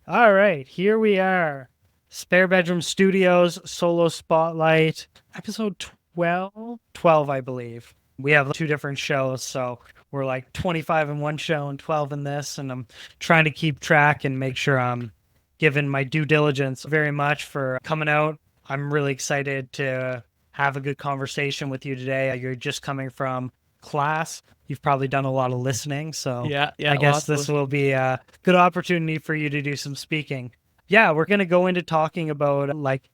All right, here we are. Spare Bedroom Studios, Solo Spotlight, episode 12? 12, I believe. We have two different shows, so we're like 25 in one show and 12 in this, and I'm trying to keep track and make sure I'm giving my due diligence very much for coming out. I'm really excited to have a good conversation with you today. You're just coming from class. You've probably done a lot of listening, so Yeah, I guess lots of this will listening. be a good opportunity for you to do some speaking. Yeah, we're going to go into talking about like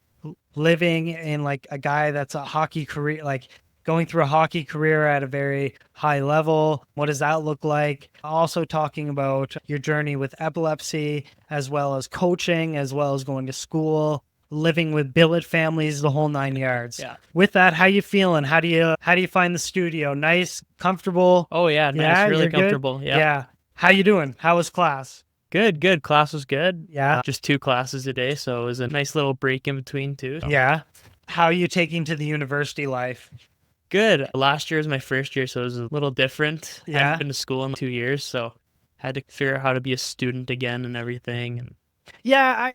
living in like a guy that's a hockey career, like going through a hockey career at a very high level. What does that look like? Also talking about your journey with epilepsy, as well as coaching, as well as going to school, living with billet families, the whole nine yards. Yeah. With that, how you feeling? How do you find the studio? Nice, comfortable? Oh yeah, nice, Yeah, really you're good. comfortable. Yeah. Yeah. How you doing? How was class? Good. Class was good. Yeah. Just two classes a day, so it was a nice little break in between too. So. Yeah. How are you taking to the university life? Good. Last year was my first year, so it was a little different. Hadn't Yeah. been to school in 2 years, so had to figure out how to be a student again and everything. And Yeah,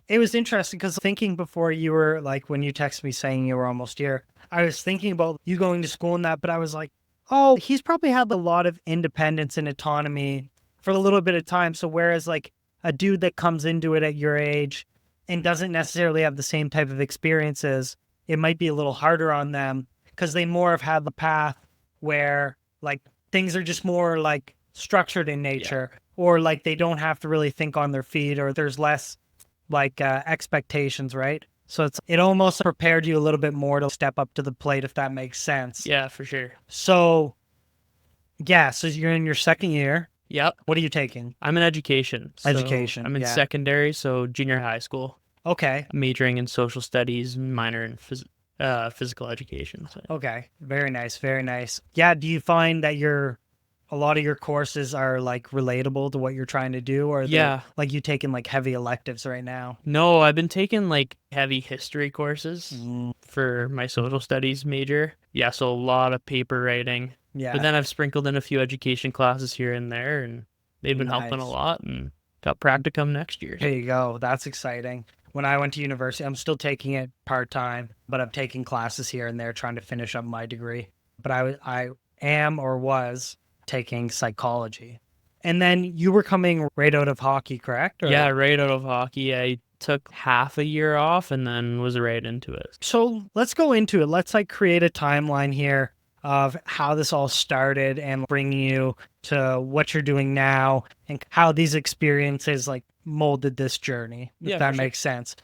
it was interesting because thinking before you were like when you texted me saying you were almost here, I was thinking about you going to school and that, but I was like, oh, he's probably had a lot of independence and autonomy for a little bit of time. So whereas like a dude that comes into it at your age and doesn't necessarily have the same type of experiences, it might be a little harder on them because they more have had the path where like things are just more like structured in yeah, nature, or like they don't have to really think on their feet, or there's less like expectations, right? So it almost prepared you a little bit more to step up to the plate, if that makes sense. yeah, for sure. So yeah, so you're in your second year. Yep. What are you taking? I'm in education, so Education. I'm in Yeah. secondary, so junior high school, Okay. majoring in social studies, minor in physical education. So. Okay. Very nice. Very nice. Yeah. Do you find that a lot of your courses are like relatable to what you're trying to do, or are they Yeah, like you taking like heavy electives right now? no, I've been taking like heavy history courses Mm, for my social studies major. Yeah, so a lot of paper writing. But yeah. then I've sprinkled in a few education classes here and there, and they've been helping a Nice. lot and got practicum next year. There you go. That's exciting. When I went to university, I'm still taking it part time, but I'm taking classes here and there trying to finish up my degree. But I am or was taking psychology. And then you were coming right out of hockey, correct? Yeah, Or right out of hockey, I took half a year off and then was right into it. so let's go into it. Let's like create a timeline here of how this all started and bring you to what you're doing now and how these experiences like molded this journey, if Yeah, that for sure. makes sense.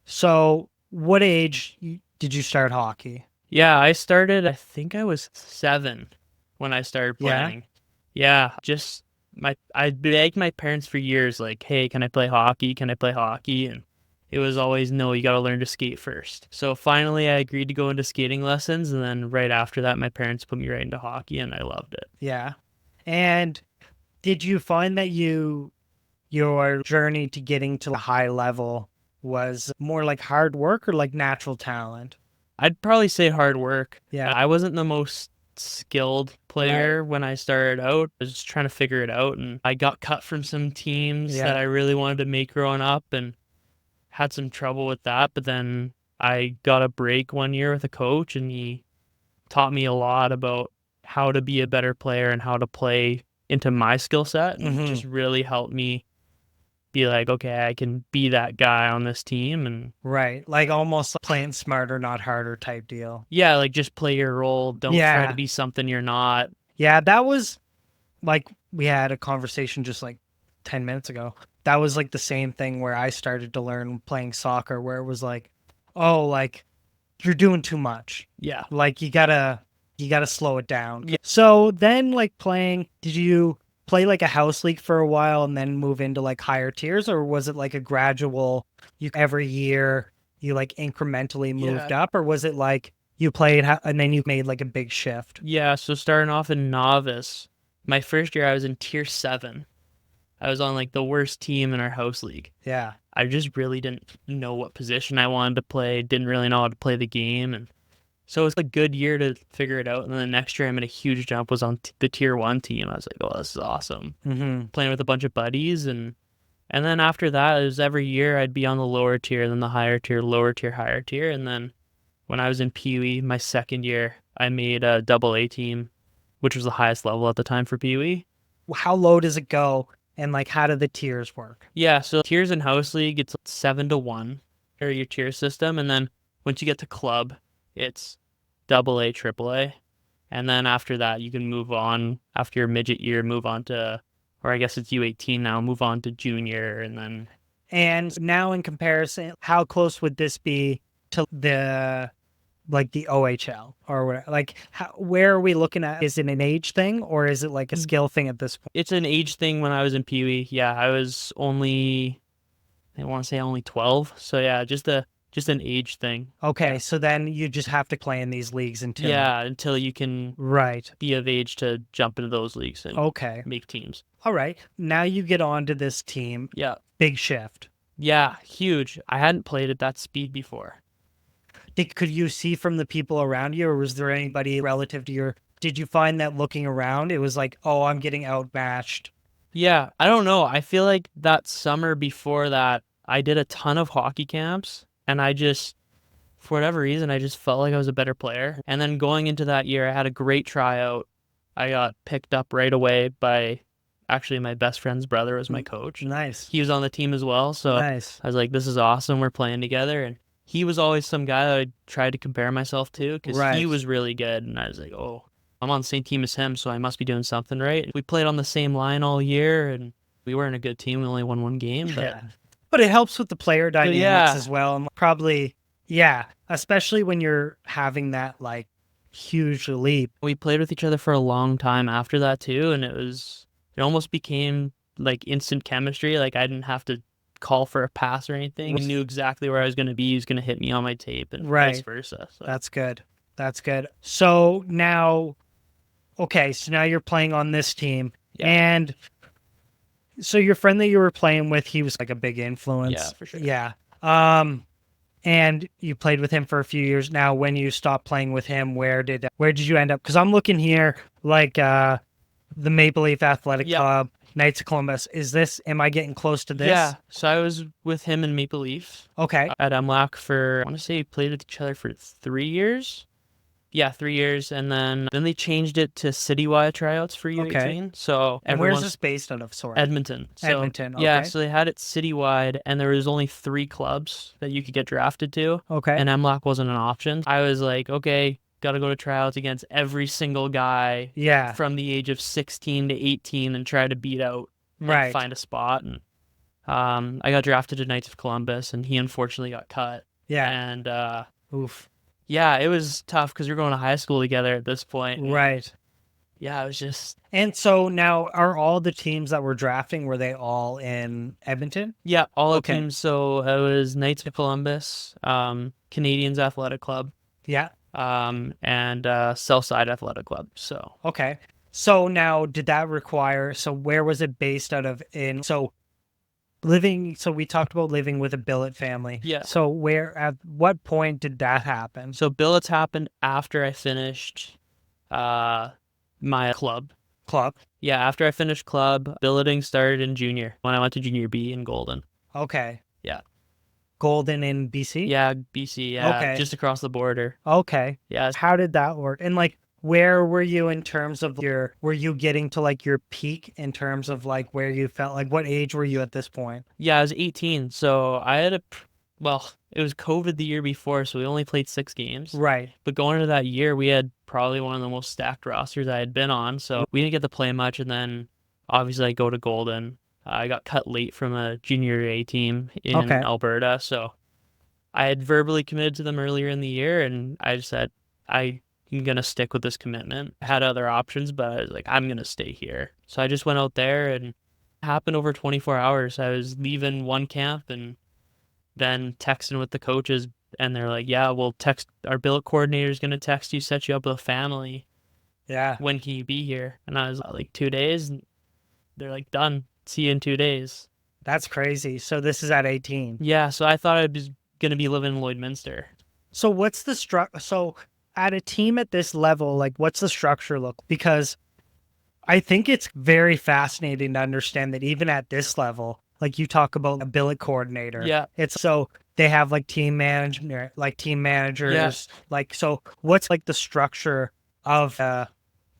So what age did you start hockey? Yeah, I started, I think I was 7 when I started Yeah. playing. Yeah, just I begged my parents for years, like, hey, can I play hockey? Can I play hockey? And it was always, no, you got to learn to skate first. So finally, I agreed to go into skating lessons. And then right after that, my parents put me right into hockey and I loved it. Yeah. And did you find that your journey to getting to a high level was more like hard work or like natural talent? I'd probably say hard work. Yeah. I wasn't the most skilled Right. player when I started out. I was just trying to figure it out. And I got cut from some teams that Yeah. I really wanted to make growing up and had some trouble with that. But then I got a break one year with a coach and he taught me a lot about how to be a better player and how to play into my skill set and Mm-hmm. just really helped me be like, okay, I can be that guy on this team and Right. Like almost playing smarter, not harder type deal. yeah, like just play your role. Don't try to Yeah. be something you're not. Yeah. That was like we had a conversation just like 10 minutes ago. That was like the same thing where I started to learn playing soccer, where it was like, oh, like you're doing too much. Yeah. Like you gotta slow it down. Yeah. So then like playing, did you play like a house league for a while and then move into like higher tiers, or was it like a gradual, you every year you like incrementally moved Yeah. up, or was it like you played and then you made like a big shift? Yeah. So starting off in novice, my first year I was in tier 7. I was on like the worst team in our house league. Yeah. I just really didn't know what position I wanted to play, didn't really know how to play the game. And so it was a good year to figure it out. And then the next year I made a huge jump, was on the tier 1 team. I was like, oh, this is awesome. Mm-hmm. Playing with a bunch of buddies and And then after that, it was every year I'd be on the lower tier, then the higher tier, lower tier, higher tier. And then when I was in Pee Wee, my second year, I made a double A team, which was the highest level at the time for Pee Wee. How low does it go? And like, how do the tiers work? Yeah, so tiers in House League, it's 7-1, or your tier system. And then once you get to club, it's double A, triple A. And then after that, you can move on, after your midget year, move on to, or I guess it's U18 now, move on to junior. And then, And now in comparison, how close would this be to the OHL or whatever? Like, where are we looking at? Is it an age thing or is it like a skill thing at this point? it's an age thing. When I was in Pee Wee, yeah, I was only, I want to say only 12. So yeah, just an age thing. Okay, so then you just have to play in these leagues until until you can right. be of age to jump into those leagues and Okay. make teams. All right. Now you get onto this team. Yeah. Big shift. Yeah, huge. I hadn't played at that speed before. Could you see from the people around you, or was there anybody relative to your? Did you find that looking around, it was like, oh, I'm getting outmatched? Yeah, I don't know. I feel like that summer before that, I did a ton of hockey camps, and I just, for whatever reason, I just felt like I was a better player. And then going into that year, I had a great tryout. I got picked up right away by, actually, my best friend's brother was my coach. Nice. He was on the team as well, so Nice. I was like, this is awesome. We're playing together. And he was always some guy that I tried to compare myself to because Right. he was really good. And I was like, oh, I'm on the same team as him, so I must be doing something right. We played on the same line all year, and we weren't a good team. We only won one game. But Yeah. But it helps with the player dynamics yeah. as well. And probably, yeah, especially when you're having that like huge leap. we played with each other for a long time after that too, and it almost became like instant chemistry. Like I didn't have to call for a pass or anything. He knew exactly where I was going to be. He was going to hit me on my tape and Right. vice versa. So. That's good. That's good. So now, okay, so now you're playing on this team. Yeah. And so your friend that you were playing with, he was like a big influence. Yeah, for sure. Yeah. And you played with him for a few years. Now, when you stopped playing with him, where did you end up? Because I'm looking here, like the Maple Leaf Athletic Yep. Club, Knights of Columbus. Am I getting close to this? Yeah. So I was with him in Maple Leaf Okay. at MLAC for, I want to say we played with each other for 3 years. Yeah, 3 years. And then they changed it to citywide tryouts for U18. Okay. So And where's everyone's this based out of? Sorry. Edmonton. So, Edmonton, Yeah, okay. so they had it citywide, and there was only 3 clubs that you could get drafted to, Okay. and MLAC wasn't an option. I was like, okay, got to go to tryouts against every single guy yeah. from the age of 16 to 18 and try to beat out and Right. find a spot. And I got drafted to Knights of Columbus, and he unfortunately got cut. Yeah. And Oof. yeah, it was tough because we were going to high school together at this point. Right. Yeah, it was just... And so now, are all the teams that were drafting, were they all in Edmonton? Yeah, all Okay. the teams. So it was Knights of Columbus, Canadians Athletic Club, Yeah. and Southside Athletic Club. So Okay. So now, did that require, so where was it based out of so we talked about living with a billet family. Yeah. So at what point did that happen? So billets happened after I finished my club. Club. Yeah, after I finished club, billeting started in junior when I went to junior B in Golden. Okay. Yeah. Golden in BC? Yeah, BC. Yeah, Okay. just across the border. Okay. Yeah. How did that work? And like, where were you in terms of were you getting to like your peak in terms of like where you felt like, what age were you at this point? Yeah, I was 18. So I had well, it was COVID the year before, so we only played 6 games. Right. But going into that year, we had probably one of the most stacked rosters I had been on. So we didn't get to play much. And then obviously I go to Golden. I got cut late from a junior A team in Okay. Alberta. So I had verbally committed to them earlier in the year. And I just said, I'm going to stick with this commitment. I had other options, but I was like, I'm going to stay here. So I just went out there, and it happened over 24 hours. I was leaving one camp and then texting with the coaches, and they're like, yeah, we'll text, our billet coordinator is going to text you, set you up with a family. Yeah. When can you be here? And I was like, 2 days. And they're like, done. See you in 2 days. That's crazy. So this is at 18. Yeah, so I thought I was going to be living in Lloydminster. So what's the so at a team at this level, like what's the structure look? Because I think it's very fascinating to understand that even at this level, like you talk about a billet coordinator. Yeah. It's so they have like team management, like team managers. Like, so what's like the structure of,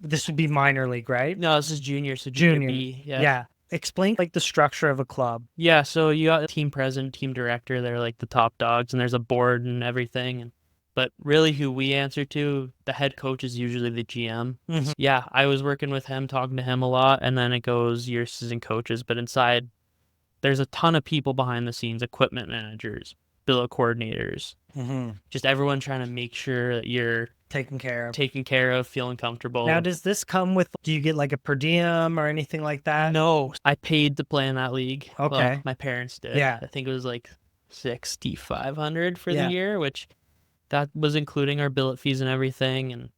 this would be minor league, right? No, this is junior, so junior Junior. B. Yeah. Yeah. Explain like the structure of a club. Yeah, so you got a team president, team director, they're like the top dogs, and there's a board and everything. But really, who we answer to, the head coach is usually the GM. Mhm. Yeah, I was working with him, talking to him a lot, and then it goes your assistant coaches. But inside, there's a ton of people behind the scenes, equipment managers, billet coordinators, just everyone trying to make sure that you're Taken care of. taken care of, feeling comfortable. Now, does this come with, do you get like a per diem or anything like that? No, I paid to play in that league. Okay. Well, my parents did. Yeah. I think it was like $6,500 for Yeah. the year, which that was including our billet fees and everything. And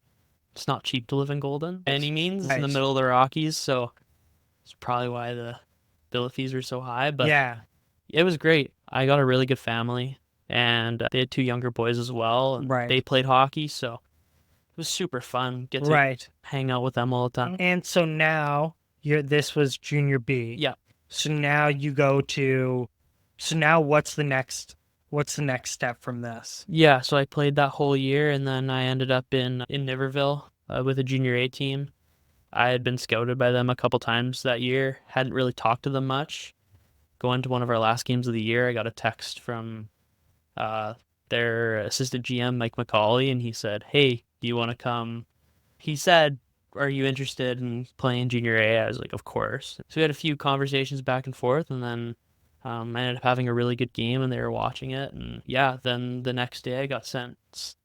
it's not cheap to live in Golden by any means. It's in the Right. middle of the Rockies, so it's probably why the billet fees were so high. But Yeah. it was great. I got a really good family, and they had 2 younger boys as well. And Right. they played hockey, so it was super fun. Get to Right. hang out with them all the time. And so now this was junior B. Yeah. So now you go to, so now what's the next step from this? Yeah, so I played that whole year, and then I ended up in Niverville with a junior A team. I had been scouted by them a couple times that year. Hadn't really talked to them much. Going to one of our last games of the year, I got a text from their assistant GM, Mike McCauley, and he said, "Hey, do you want to come?" He said, "Are you interested in playing junior A?" I was like, "Of course." So we had a few conversations back and forth, and then I ended up having a really good game, and they were watching it. And yeah, then the next day I got sent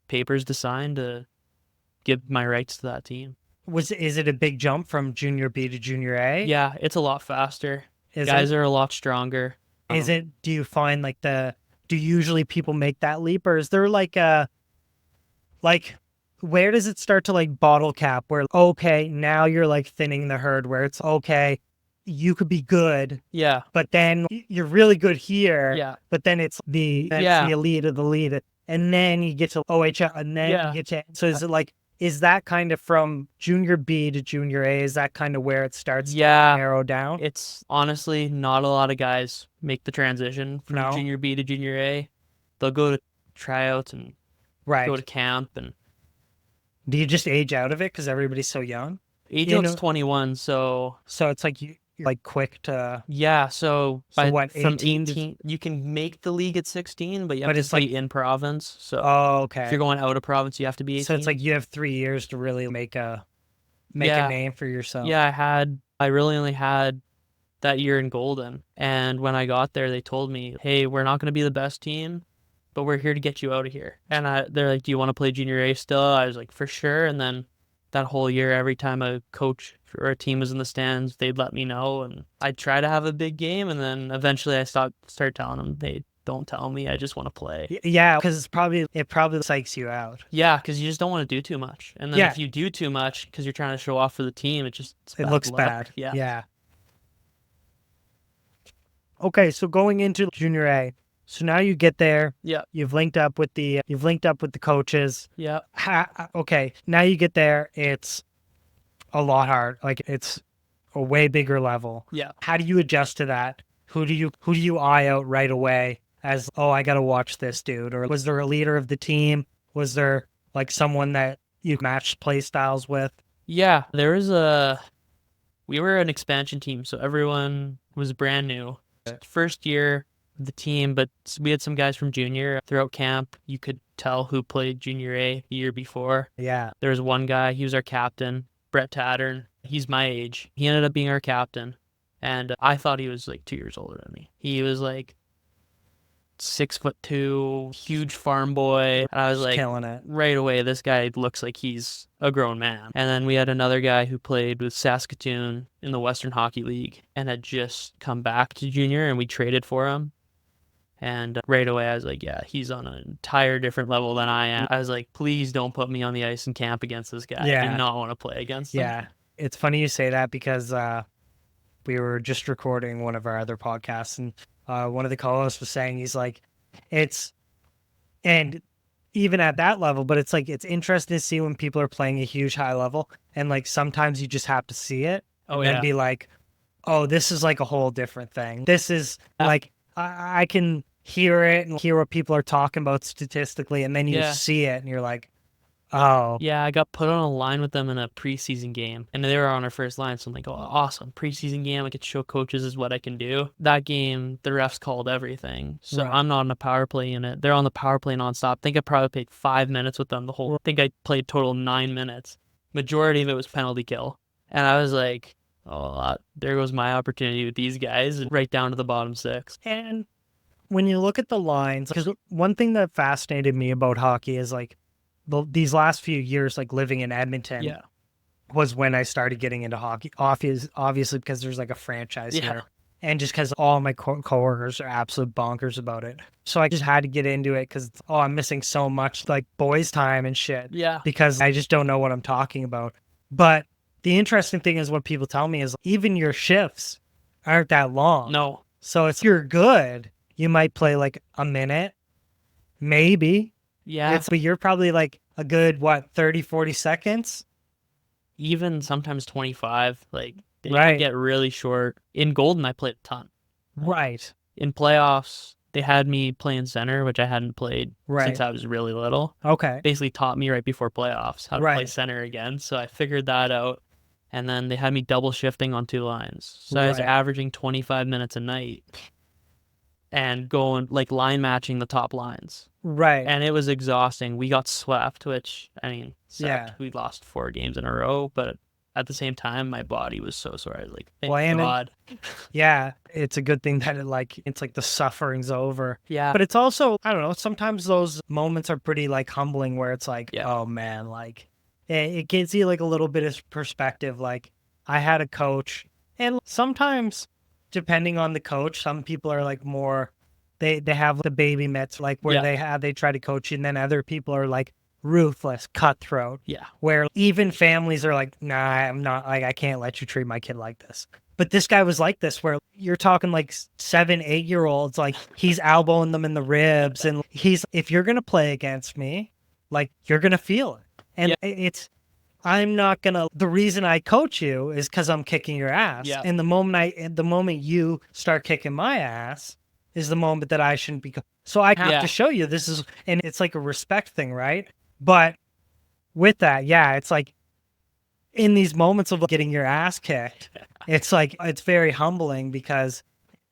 papers to sign to give my rights to that team. Is it a big jump from junior B to junior A? Yeah, it's a lot faster. Is Guys it? are a lot stronger. Is it? Do you find like do usually people make that leap, or is there like where does it start to like bottle cap where, okay, now you're like thinning the herd where it's okay, you could be good, Yeah. but then you're really good here, Yeah. but then it's the elite of the lead, and then you get to OHL, and then you get to, so is it like, is that kind of from junior B to junior A, is that kind of where it starts to narrow down? It's honestly not a lot of guys make the transition from junior B to junior A. They'll go to tryouts and go to camp. And do you just age out of it because everybody's so young? Age out's 21, so it's like you're like quick to... Yeah, so by what, from 18 18, you can make the league at 16, but you have to be in province. So if you're going out of province, you have to be 18. So it's like you have 3 years to really make a name for yourself. Yeah, I really only had that year in Golden. And when I got there, they told me, "Hey, we're not going to be the best team, but we're here to get you out of here." And they're like, "Do you want to play junior A still?" I was like, "For sure." And then that whole year, every time a coach or a team was in the stands, they'd let me know, and I'd try to have a big game. And then eventually I start telling them, "They don't tell me. I just want to play." Yeah, because it probably psychs you out. Yeah, because you just don't want to do too much. And then if you do too much because you're trying to show off for the team, it looks bad. Yeah. Okay, so going into junior A, so now you get there. Yeah. You've linked up with the coaches. Yeah. Okay, now you get there. It's a lot hard. Like, it's a way bigger level. Yeah. How do you adjust to that? Who do you eye out right away as, oh, I got to watch this dude? Or was there a leader of the team? Was there like someone that you matched play styles with? Yeah, we were an expansion team, so everyone was brand new. First year of the team, but we had some guys from junior. Throughout camp, you could tell who played junior A the year before. Yeah. There was one guy, he was our captain, Brett Tattern. He's my age. He ended up being our captain, and I thought he was like 2 years older than me. He was like 6'2", huge farm boy. And I was like, killing it. Right away, this guy looks like he's a grown man. And then we had another guy who played with Saskatoon in the Western Hockey League and had just come back to junior, and we traded for him. And right away, I was like, yeah, he's on an entire different level than I am. I was like, please don't put me on the ice in camp against this guy. I do not want to play against him. Yeah. It's funny you say that because we were just recording one of our other podcasts, and one of the co-hosts was saying, he's like, and even at that level, but it's like, it's interesting to see when people are playing a huge high level, and like sometimes you just have to see it and then be like, oh, this is like a whole different thing. This is Yeah. like, I can hear it and hear what people are talking about statistically, and then you Yeah. see it and you're like, oh, Yeah, I got put on a line with them in a preseason game, and they were on our first line. So I'm like, oh, awesome. Preseason game, I could show coaches is what I can do. That game, the refs called everything. So Right. I'm not on a power play unit. They're on the power play nonstop. I think I probably played 5 minutes with them the whole. I think I played total 9 minutes. Majority of it was penalty kill. And I was like, oh, there goes my opportunity with these guys, right down to the bottom six. And when you look at the lines, because one thing that fascinated me about hockey is like these last few years, like living in Edmonton, Yeah. was when I started getting into hockey. Obviously, because there's like a franchise Yeah. here, and just because all my coworkers are absolute bonkers about it. So I just had to get into it because I'm missing so much like boys' time and shit. Yeah. Because I just don't know what I'm talking about. But the interesting thing is what people tell me is even your shifts aren't that long. No. So if you're good, you might play like a minute, maybe. Yeah. But you're probably like a good, 30, 40 seconds? Even sometimes 25. Like, they Right. get really short. In Golden, I played a ton. Right. In playoffs, they had me playing center, which I hadn't played since Right. I was really little. Okay. Basically taught me right before playoffs how to play Right. center again. So I figured that out. And then they had me double shifting on 2 lines. So I was Right. averaging 25 minutes a night and going like line matching the top lines. Right. And it was exhausting. We got swept, which, I mean, sucked. Yeah. We lost 4 games in a row, but at the same time, my body was so sore. I was like, thank Well, and God. Yeah, it's a good thing that it's like the suffering's over. Yeah. But it's also, I don't know, sometimes those moments are pretty like humbling where it's like, Yeah. oh man, like it gives you like a little bit of perspective. Like I had a coach, and sometimes depending on the coach, some people are like more, they have the baby mitts, like where Yeah. they try to coach you, and then other people are like ruthless, cutthroat, Yeah. where even families are like, nah, I'm not, like, I can't let you treat my kid like this. But this guy was like this, where you're talking like 7, 8-year-olds, like he's elbowing them in the ribs. And if you're going to play against me, like you're going to feel it. And I'm not going to, the reason I coach you is because I'm kicking your ass. Yeah. And the moment you start kicking my ass is the moment that I shouldn't be. So I have to show you this is, and it's like a respect thing, right? But with that, yeah, it's like in these moments of getting your ass kicked, it's like, it's very humbling because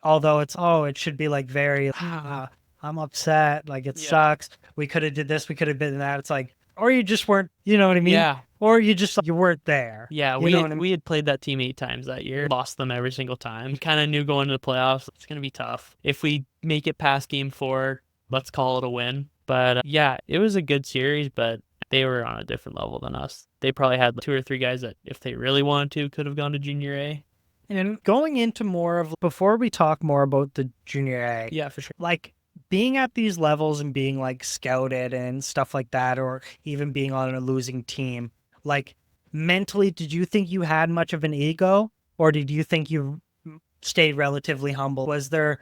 although it should be like very, I'm upset, like it sucks. We could have did this, we could have been that. It's like, or you just weren't, you know what I mean? Yeah. Or you weren't there. Yeah, we had played that team 8 times that year, lost them every single time. Kind of knew going to the playoffs, it's going to be tough. If we make it past game 4, let's call it a win. But yeah, it was a good series, but they were on a different level than us. They probably had 2 or 3 guys that, if they really wanted to, could have gone to junior A. And going into more of, before we talk more about the junior A. Yeah, for sure. Like being at these levels and being like scouted and stuff like that, or even being on a losing team, like mentally, did you think you had much of an ego, or did you think you stayed relatively humble? Was there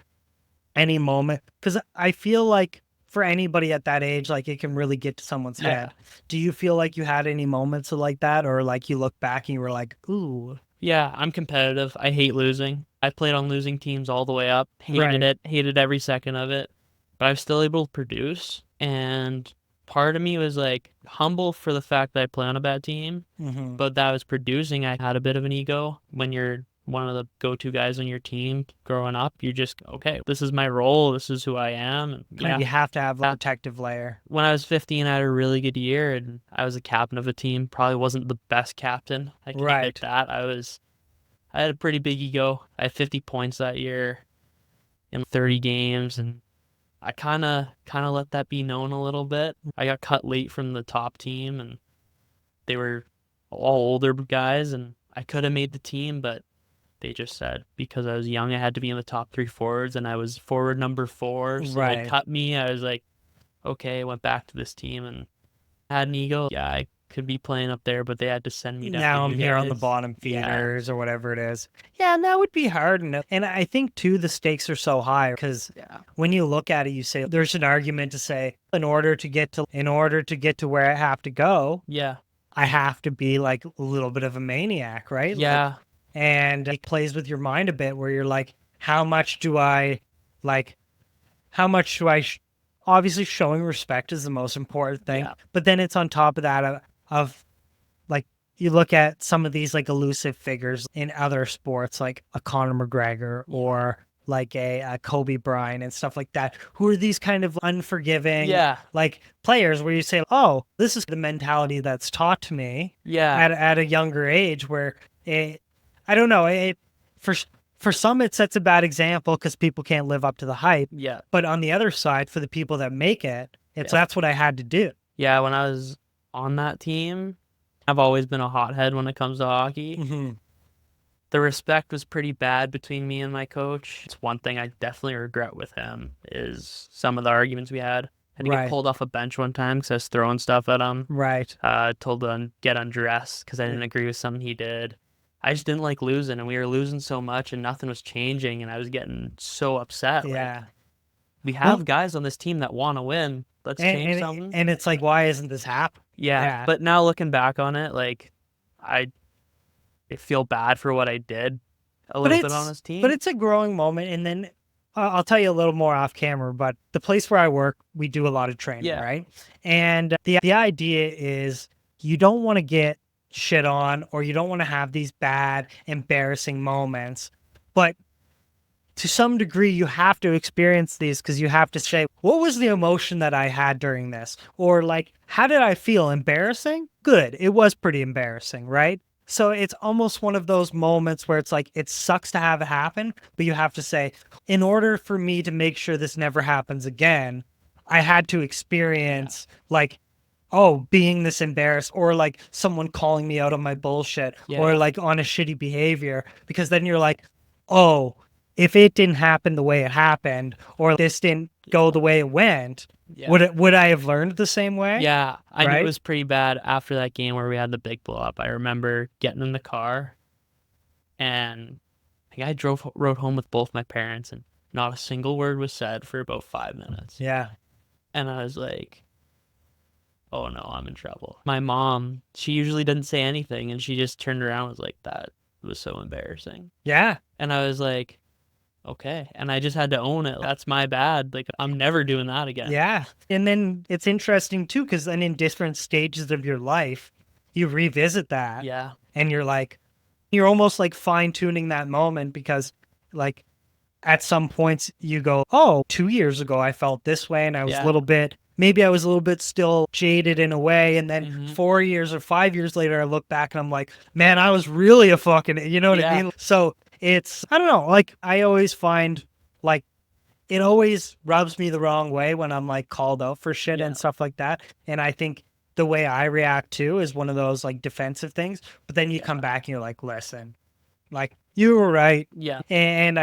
any moment? Because I feel like for anybody at that age, like it can really get to someone's head. Do you feel like you had any moments like that, or like you look back and you were like, ooh? Yeah, I'm competitive. I hate losing. I played on losing teams all the way up. Hated it. Hated every second of it. But I was still able to produce. And part of me was like humble for the fact that I play on a bad team. Mm-hmm. But that I was producing. I had a bit of an ego. When you're one of the go-to guys on your team growing up, you're just, okay, this is my role. This is who I am. And You have to have a protective layer. When I was 15, I had a really good year, and I was a captain of a team. Probably wasn't the best captain. I can admit that. I had a pretty big ego. I had 50 points that year in 30 games, and I kind of let that be known a little bit. I got cut late from the top team, and they were all older guys, and I could have made the team, but they just said because I was young, I had to be in the top 3 forwards, and I was forward number 4, so they cut me. I was like, okay, I went back to this team, and I had an ego. Yeah, I could be playing up there, but they had to send me down. Now I'm here on the bottom feeders or whatever it is. Yeah, and that would be hard. And I think, too, the stakes are so high because when you look at it, you say there's an argument to say in order to get to where I have to go, I have to be like a little bit of a maniac, right? Yeah. and it plays with your mind a bit where you're like, how much do I like, how much do I, obviously showing respect is the most important thing, Yeah. but then it's on top of that of like, you look at some of these like elusive figures in other sports, like a Conor McGregor or like a Kobe Bryant and stuff like that, who are these kind of unforgiving, Yeah. like players where you say, oh, this is the mentality that's taught to me Yeah. at a younger age where it, I don't know, it, for, for some, it sets a bad example because people can't live up to the hype. Yeah. But on the other side, for the people that make it, it's Yeah. that's what I had to do. Yeah. When I was on that team, I've always been a hothead when it comes to hockey. Mm-hmm. The respect was pretty bad between me and my coach. It's one thing I definitely regret with him is some of the arguments we had. I had to get Right. pulled off a bench one time because I was throwing stuff at him. Right. Told to get undressed because I didn't agree with something he did. I just didn't like losing, and we were losing so much, and nothing was changing, and I was getting so upset. Yeah. Like, we have guys on this team that want to win. Let's change something. And it's like, why isn't this happening? Yeah. But now looking back on it, like I feel bad for what I did a little bit on this team. But it's a growing moment. And then I'll tell you a little more off camera, but the place where I work, we do a lot of training, right? And the idea is you don't want to get shit on or you don't want to have these bad, embarrassing moments. But to some degree, you have to experience these because you have to say, what was the emotion that I had during this? Or like, how did I feel? Embarrassing? Good. It was pretty embarrassing, right? So it's almost one of those moments where it's like, it sucks to have it happen, but you have to say, in order for me to make sure this never happens again, I had to experience like, oh, being this embarrassed or like someone calling me out on my bullshit or like on a shitty behavior, because then you're like, oh, if it didn't happen the way it happened or this didn't go the way it went, would I have learned the same way? Yeah, I knew Right? it was pretty bad after that game where we had the big blow up. I remember getting in the car and I think I rode home with both my parents and not a single word was said for about 5 minutes. Yeah. And I was like, oh no, I'm in trouble. My mom, she usually didn't say anything and she just turned around and was like, that was so embarrassing. Yeah. And I was like, okay. And I just had to own it. That's my bad. Like, I'm never doing that again. Yeah. And then it's interesting too, because then in different stages of your life, you revisit that. Yeah. And you're like, you're almost like fine tuning that moment because like at some points you go, oh, 2 years ago I felt this way and I was a little bit, maybe I was a little bit still jaded in a way. And then 4 years or 5 years later, I look back and I'm like, man, I was really a fucking, you know what I mean? So it's, I don't know, like I always find like it always rubs me the wrong way when I'm like called out for shit and stuff like that. And I think the way I react to is one of those like defensive things. But then you come back and you're like, listen, like you were right. Yeah. And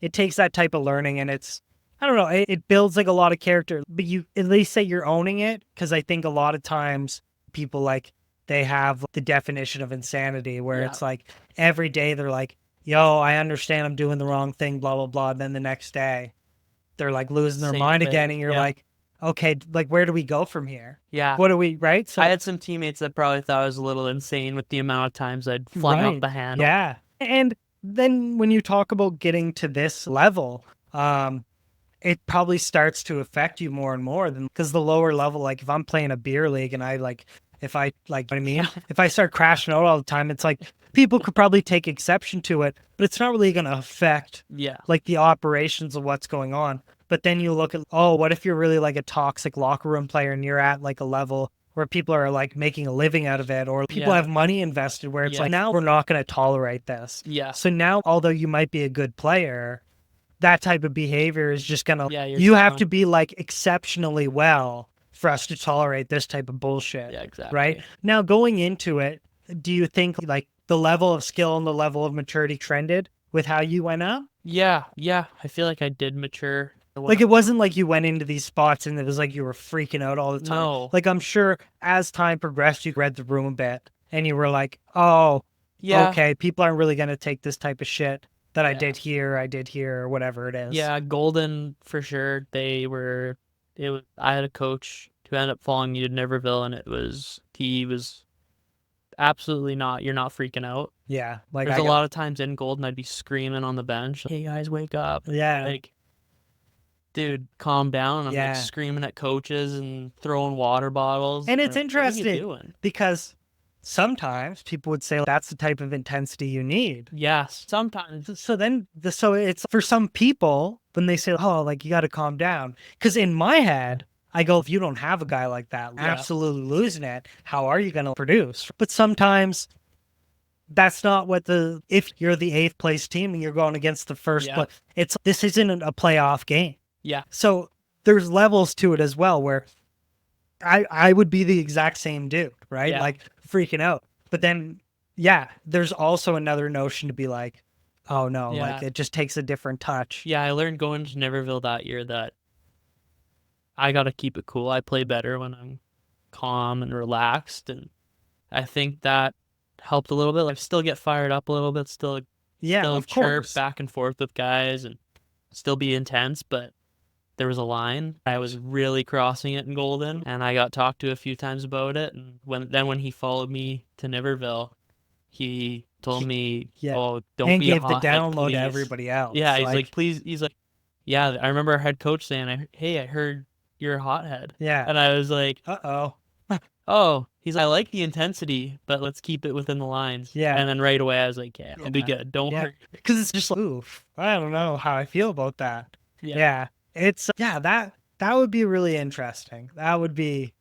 it takes that type of learning and it's, I don't know, it builds like a lot of character, but you at least say you're owning it. Cause I think a lot of times people like, they have the definition of insanity where it's like every day they're like, yo, I understand I'm doing the wrong thing, blah, blah, blah. And then the next day they're like losing their mind again. And you're like, okay, like where do we go from here? Yeah. What do we, right? So I had some teammates that probably thought I was a little insane with the amount of times I'd flung out the handle. Yeah. And then when you talk about getting to this level, it probably starts to affect you more and more than because the lower level, like if I'm playing a beer league and I like, if I like what I mean, if I start crashing out all the time, it's like people could probably take exception to it, but it's not really going to affect like the operations of what's going on. But then you look at, oh, what if you're really like a toxic locker room player and you're at like a level where people are like making a living out of it or people have money invested where it's like, now we're not going to tolerate this. Yeah. So now, although you might be a good player, that type of behavior is just going to, you just have to be like exceptionally well for us to tolerate this type of bullshit. Yeah, exactly. Right? Now, going into it, do you think like the level of skill and the level of maturity trended with how you went up? Yeah. I feel like I did mature. Like it wasn't like you went into these spots and it was like you were freaking out all the time. No. Like I'm sure as time progressed, you read the room a bit and you were like, oh, okay, people aren't really going to take this type of shit that I did here, or whatever it is. Yeah, Golden for sure. I had a coach who ended up following me to Niverville, and he was absolutely not. You're not freaking out. Yeah. Like There's a lot of times in Golden I'd be screaming on the bench, hey guys, wake up. Yeah. Like, dude, calm down. I'm like Yeah. screaming at coaches and throwing water bottles. And it's Like, what are you interesting doing? because sometimes people would say that's the type of intensity you need. Yes, sometimes. So it's for some people when they say, oh, like you got to calm down. Because in my head, I go, if you don't have a guy like that, Yeah. absolutely losing it, how are you going to produce? But sometimes that's not if you're the 8th place team and you're going against the first, Yeah. this isn't a playoff game. Yeah. So there's levels to it as well where I would be the exact same dude, right? Yeah. Like freaking out. But then, yeah, there's also another notion to be like, oh no, Yeah. like it just takes a different touch. Yeah, I learned going to Niverville that year that I got to keep it cool. I play better when I'm calm and relaxed. And I think that helped a little bit. I still get fired up a little bit, still Of chirp course. back and forth with guys and still be intense, but there was a line. I was really crossing it in Golden, and I got talked to a few times about it. And when he followed me to Niverville, he told me, "Oh, don't and be a gave the hothead, download please." to everybody else. Yeah, he's like, "Please." He's like, "Yeah." I remember our head coach saying, "Hey, I heard you're a hothead." Yeah. And I was like, uh-oh. "Oh." He's like, "I like the intensity, but let's keep it within the lines." Yeah. And then right away I was like, "Yeah, I'll be good. Don't worry." Because it's just like, oof. I don't know how I feel about that. Yeah. It's that would be really interesting. That'd be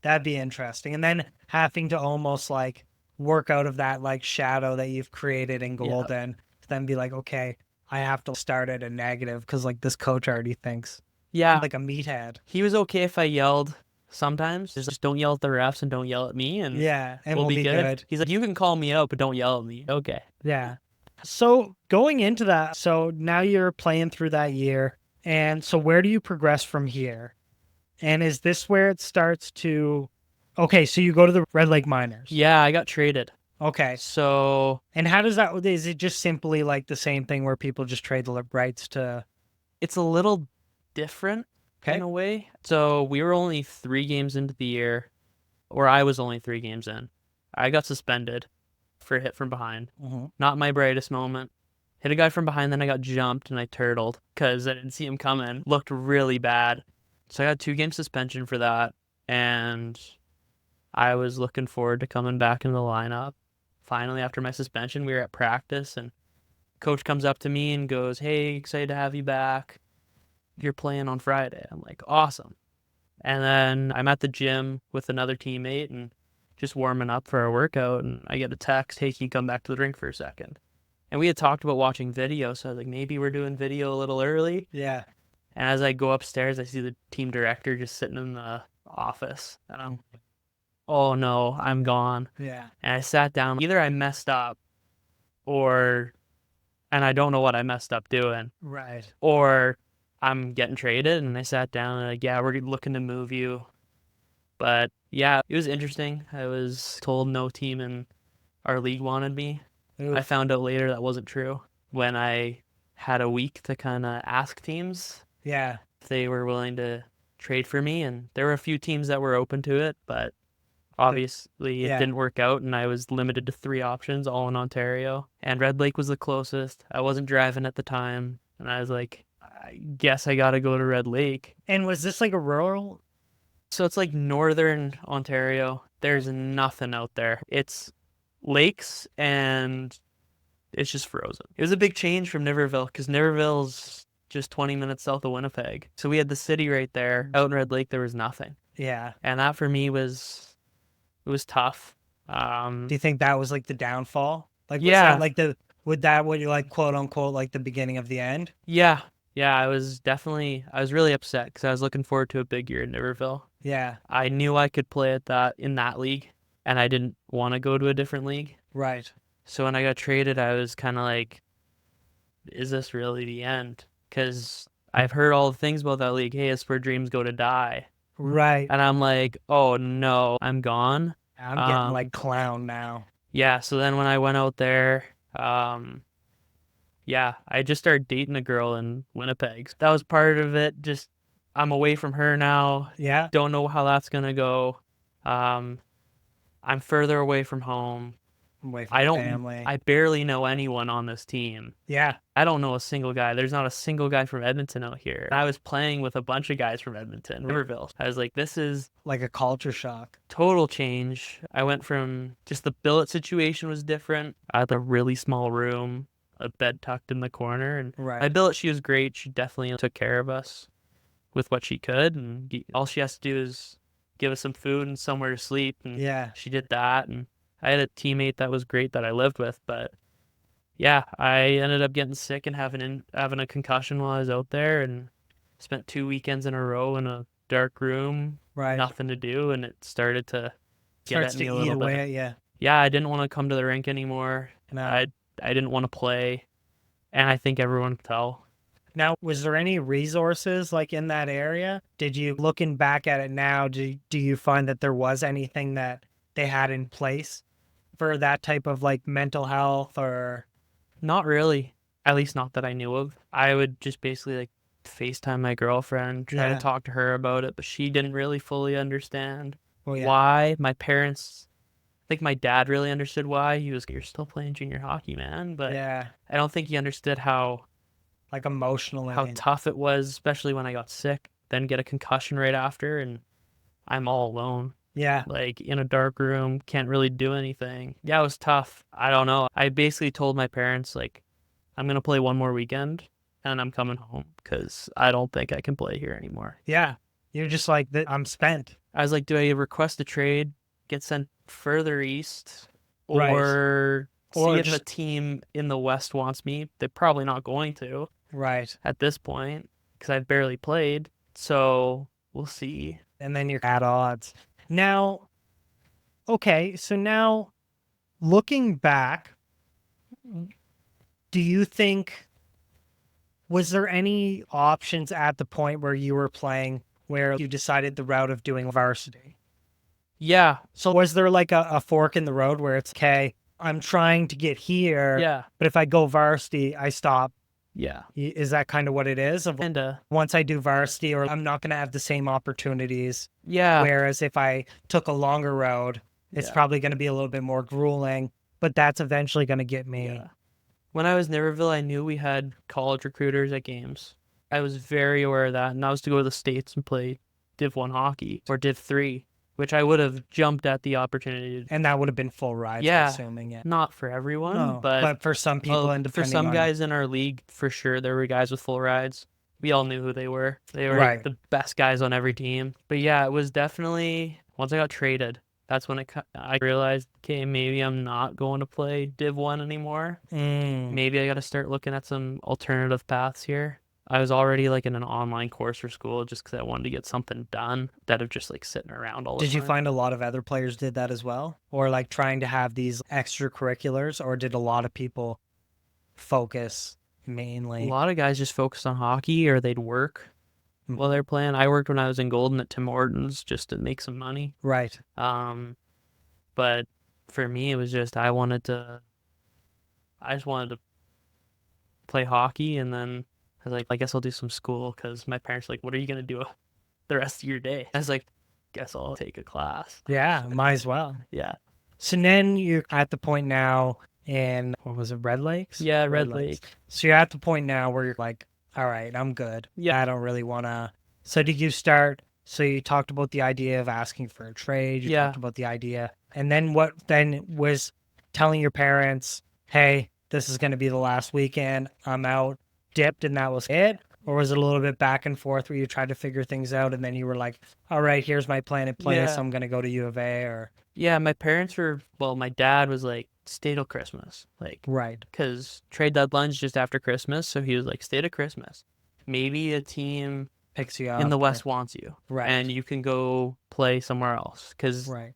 interesting. And then having to almost like work out of that like shadow that you've created in Golden, then be like, okay, I have to start at a negative because like this coach already thinks I'm like a meathead. He was okay if I yelled sometimes. Just don't yell at the refs and don't yell at me, and and we'll be good. He's like, you can call me out, but don't yell at me. Okay. Yeah. So going into that, so now you're playing through that year. And so where do you progress from here? And is this where it starts to... Okay, so you go to the Red Lake Miners. Yeah, I got traded. Okay. So... And how does that... Is it just simply like the same thing where people just trade the rights to... It's a little different in a way. So we were only 3 games into the year, or I was only 3 games in. I got suspended for a hit from behind. Not my brightest moment. Hit a guy from behind, then I got jumped and I turtled because I didn't see him coming. Looked really bad. So I got 2-game suspension for that, and I was looking forward to coming back in the lineup. Finally, after my suspension, we were at practice, and coach comes up to me and goes, "Hey, excited to have you back. You're playing on Friday." I'm like, awesome. And then I'm at the gym with another teammate and just warming up for our workout, and I get a text, "Hey, can you come back to the rink for a second?" And we had talked about watching video, so I was like, maybe we're doing video a little early. Yeah. And as I go upstairs, I see the team director just sitting in the office. And I'm like, oh no, I'm gone. Yeah. And I sat down. Either I messed up and I don't know what I messed up doing. Right. Or I'm getting traded. And I sat down and like, yeah, we're looking to move you. But yeah, it was interesting. I was told no team in our league wanted me. Oof. I found out later that wasn't true when I had a week to kind of ask teams if they were willing to trade for me. And there were a few teams that were open to it, but obviously it didn't work out, and I was limited to 3 options, all in Ontario. And Red Lake was the closest. I wasn't driving at the time, and I was like, I guess I got to go to Red Lake. And was this like a rural? So it's like northern Ontario. There's nothing out there. It's lakes and it's just frozen. It was a big change from Niverville because Niverville's just 20 minutes south of Winnipeg. So we had the city right there. Out in Red Lake, there was nothing. Yeah. And that for me it was tough. Do you think that was like the downfall? Like, yeah. Would that what you like, quote unquote, like the beginning of the end? Yeah. Yeah, I was really upset because I was looking forward to a big year in Niverville. Yeah. I knew I could play in that league, and I didn't want to go to a different league. Right. So when I got traded, I was kind of like, is this really the end? Because I've heard all the things about that league. Hey, it's where dreams go to die. Right. And I'm like, oh no, I'm gone. I'm getting like clown now. Yeah, so then when I went out there, yeah, I just started dating a girl in Winnipeg. That was part of it. Just, I'm away from her now. Yeah. Don't know how that's going to go. I'm further away from home. Away from family. I barely know anyone on this team. Yeah. I don't know a single guy. There's not a single guy from Edmonton out here. I was playing with a bunch of guys from Edmonton, Riverville. I was like, this is Like a culture shock. total change. I went from just the billet situation was different. I had a really small room, a bed tucked in the corner, and Right. my billet, she was great. She definitely took care of us with what she could, and all she has to do is give us some food and somewhere to sleep, and Yeah. she did that. And I had a teammate that was great that I lived with, but yeah, I ended up getting sick and having a concussion while I was out there, and spent 2 weekends in a row in a dark room, Right. nothing to do, and it started to get Starts at me to a eat little away bit. at you. Yeah, I didn't want to come to the rink anymore. No. I didn't want to play, and I think everyone could tell. Now, was there any resources like in that area? Did you, looking back at it now, do you find that there was anything that they had in place for that type of like mental health or? Not really, at least not that I knew of. I would just basically like FaceTime my girlfriend, try Yeah. to talk to her about it, but she didn't really fully understand Well, yeah. why. My parents, I think my dad really understood why. He was, you're still playing junior hockey, man. But Yeah. I don't think he understood how Like emotionally. tough it was, especially when I got sick, then get a concussion right after, and I'm all alone. Yeah. Like in a dark room, can't really do anything. Yeah, it was tough. I don't know. I basically told my parents, like, I'm going to play one more weekend and I'm coming home because I don't think I can play here anymore. Yeah. You're just like, I'm spent. I was like, do I request a trade, get sent further east, Right. or see Or if a just- team in the West wants me? They're probably not going to Right. at this point because I've barely played. So we'll see. And then you're at odds. Now, okay, so now looking back, do you think, was there any options at the point where you were playing where you decided the route of doing varsity? Yeah. So was there like a fork in the road where it's, okay, I'm trying to get here, Yeah. but if I go varsity, I stop? Yeah. Is that kind of what it is? Of And once I do varsity, or I'm not going to have the same opportunities. yeah. Whereas if I took a longer road, it's Yeah. probably going to be a little bit more grueling, but that's eventually going to get me. Yeah. When I was in Niverville, I knew we had college recruiters at games. I was very aware of that, and that was to go to the States and play Div 1 hockey or Div 3, which I would have jumped at the opportunity. And that would have been full rides, Yeah. I'm assuming. Yeah. Not for everyone, No, but for some people, and for some guys in our league, for sure, there were guys with full rides. We all knew who they were. They were Right. the best guys on every team. But yeah, it was definitely, once I got traded, that's when I realized, okay, maybe I'm not going to play Div 1 anymore. Maybe I got to start looking at some alternative paths here. I was already like in an online course for school just because I wanted to get something done instead of just like sitting around all the time. Did you find a lot of other players did that as well? Or like trying to have these extracurriculars, or did a lot of people focus mainly? A lot of guys just focused on hockey or they'd work while they're playing. I worked when I was in Golden at Tim Hortons just to make some money. Right. But for me, it was just I just wanted to play hockey, and then I was like, I guess I'll do some school because my parents were like, what are you going to do the rest of your day? I was like, guess I'll take a class. Yeah, might as well. Yeah. So then you're at the point now in, what was it, Red Lakes? Yeah, Red Lake. So you're at the point now where you're like, all right, I'm good. Yeah. I don't really want to. So did you start, so you talked about the idea of asking for a trade. You Yeah. talked about the idea. And then what then was telling your parents, hey, this is going to be the last weekend. I'm out, dipped, and that was it? Or was it a little bit back and forth where you tried to figure things out and then you were like, all right, here's my plan in place. Yeah. I'm going to go to U of A, or? Yeah, my parents were, well, my dad was like, stay till Christmas. Like, Right. because trade deadline's just after Christmas. So he was like, stay to Christmas. Maybe a team Picks you up. in the or- West wants you. Right. And you can go play somewhere else. Because Right.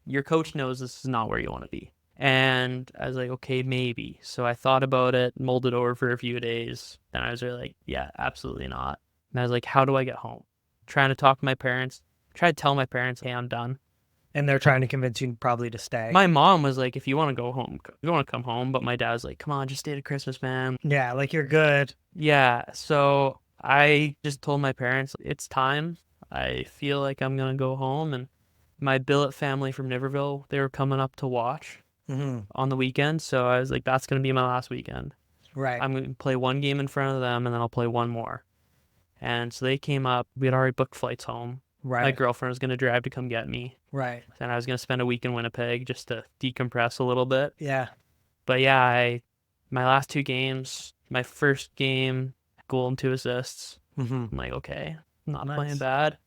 your coach knows this is not where you want to be. And I was like, okay, maybe. So I thought about it, mulled it over for a few days. Then I was really like, yeah, absolutely not. And I was like, how do I get home? Trying to talk to my parents, try to tell my parents, hey, I'm done. And they're trying to convince you probably to stay. My mom was like, if you want to go home, you want to come home. But my dad was like, come on, just stay to Christmas, man. Yeah, like you're good. Yeah. So I just told my parents, it's time. I feel like I'm going to go home. And my billet family from Niverville, they were coming up to watch on the weekend. So I was like, that's going to be my last weekend. Right. I'm going to play one game in front of them and then I'll play one more. And so they came up. We had already booked flights home. My Right. girlfriend was going to drive to come get me. Right. And I was going to spend a week in Winnipeg just to decompress a little bit. Yeah. But yeah, my last 2 games, my first game, goal and 2 assists. I'm like, okay, not playing Nice. bad.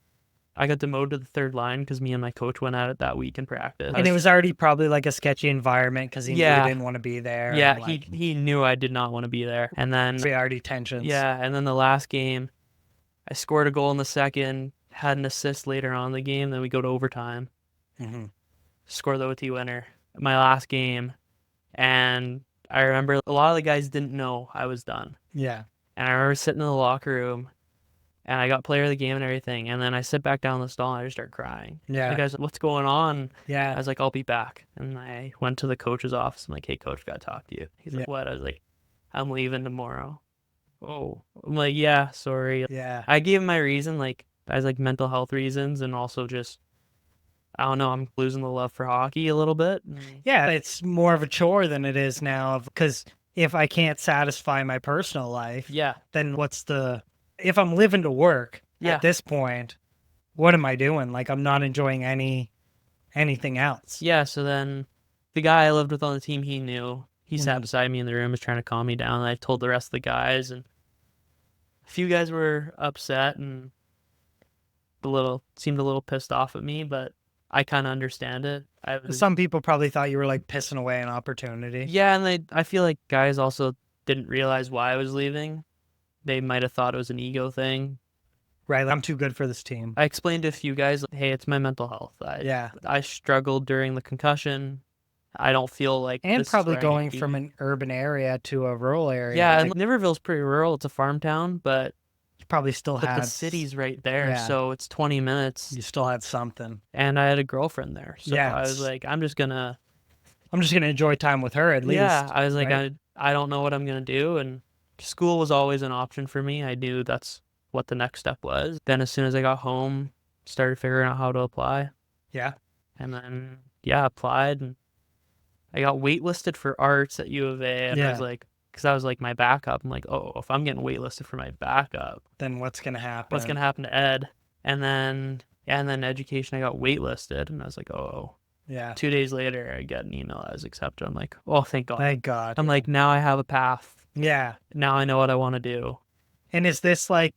I got demoted to the third line because me and my coach went at it that week in practice. And it was already probably like a sketchy environment because he knew you didn't want to be there. Yeah, and, like, he knew I did not want to be there. And then already tensions. yeah, and then the last game, I scored a goal in the second, had an assist later on in the game, then we go to overtime. Score the OT winner. My last game, and I remember a lot of the guys didn't know I was done. Yeah. And I remember sitting in the locker room, and I got player of the game and everything. And then I sit back down in the stall and I just start crying. Yeah. The guy's like, what's going on? Yeah. I was like, I'll be back. And I went to the coach's office. I'm like, hey, coach, got to talk to you. He's like, what? I was like, I'm leaving tomorrow. Oh. I'm like, yeah, sorry. Yeah. I gave him my reason. Like, I was like mental health reasons and also just, I don't know, I'm losing the love for hockey a little bit. Yeah. It's more of a chore than it is now because if I can't satisfy my personal life, Yeah. then if I'm living to work at this point, what am I doing? Like, I'm not enjoying anything else. Yeah. So then the guy I lived with on the team, he knew. He sat beside me in the room, was trying to calm me down. And I told the rest of the guys, and a few guys were upset and seemed a little pissed off at me, but I kind of understand it. Some people probably thought you were like pissing away an opportunity. Yeah, and I feel like guys also didn't realize why I was leaving. They might have thought it was an ego thing. Right, I'm too good for this team. I explained to a few guys, hey, it's my mental health. I struggled during the concussion. I don't feel like and this probably is where I going need to from be. an urban area to a rural area. Yeah, like, and Niverville's pretty rural. It's a farm town, but you probably still had the city's right there, yeah. so it's 20 minutes. You still had something. And I had a girlfriend there, so Yeah, I was like, I'm just gonna enjoy time with her at least. Yeah, I was like, right? I don't know what I'm gonna do, and school was always an option for me. I knew that's what the next step was. Then as soon as I got home, started figuring out how to apply. Yeah. And then applied, and I got waitlisted for arts at U of A, and I was like, because I was like my backup. I'm like, oh, if I'm getting waitlisted for my backup, then what's gonna happen? What's gonna happen to Ed? And then education, I got waitlisted, and I was like, oh. Yeah. 2 days later, I get an email. I was accepted. I'm like, oh, thank God. Thank God. I'm like, now I have a path. Yeah. Now I know what I want to do. And is this like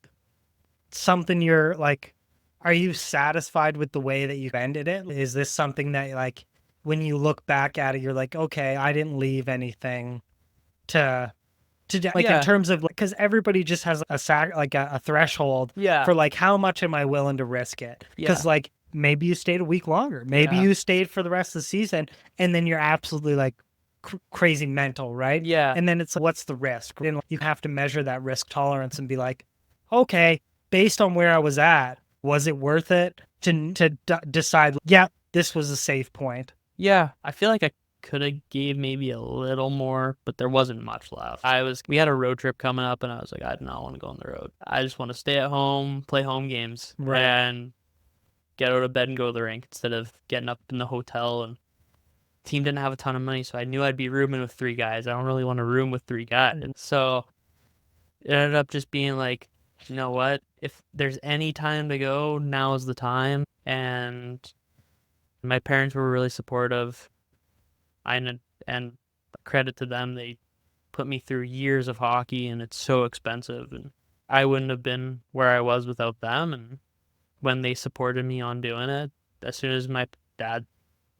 something you're like, are you satisfied with the way that you ended it? Is this something that like, when you look back at it, you're like, okay, I didn't leave anything to like in terms of, because everybody just has a threshold for like, how much am I willing to risk it? Because like, maybe you stayed a week longer. Maybe you stayed for the rest of the season, and then you're absolutely like crazy mental, right? Yeah. And then it's like, what's the risk? And you have to measure that risk tolerance and be like, okay, based on where I was at, was it worth it to decide, yeah, this was a safe point? Yeah. I feel like I could have gave maybe a little more, but there wasn't much left. We had a road trip coming up, and I was like, I do not want to go on the road. I just want to stay at home, play home games, and get out of bed and go to the rink instead of getting up in the hotel. And the team didn't have a ton of money, so I knew I'd be rooming with 3 guys. I don't really want to room with 3 guys. And so it ended up just being like, you know what? If there's any time to go, now is the time. And my parents were really supportive. And credit to them, they put me through years of hockey, and it's so expensive. And I wouldn't have been where I was without them. And when they supported me on doing it, as soon as my dad,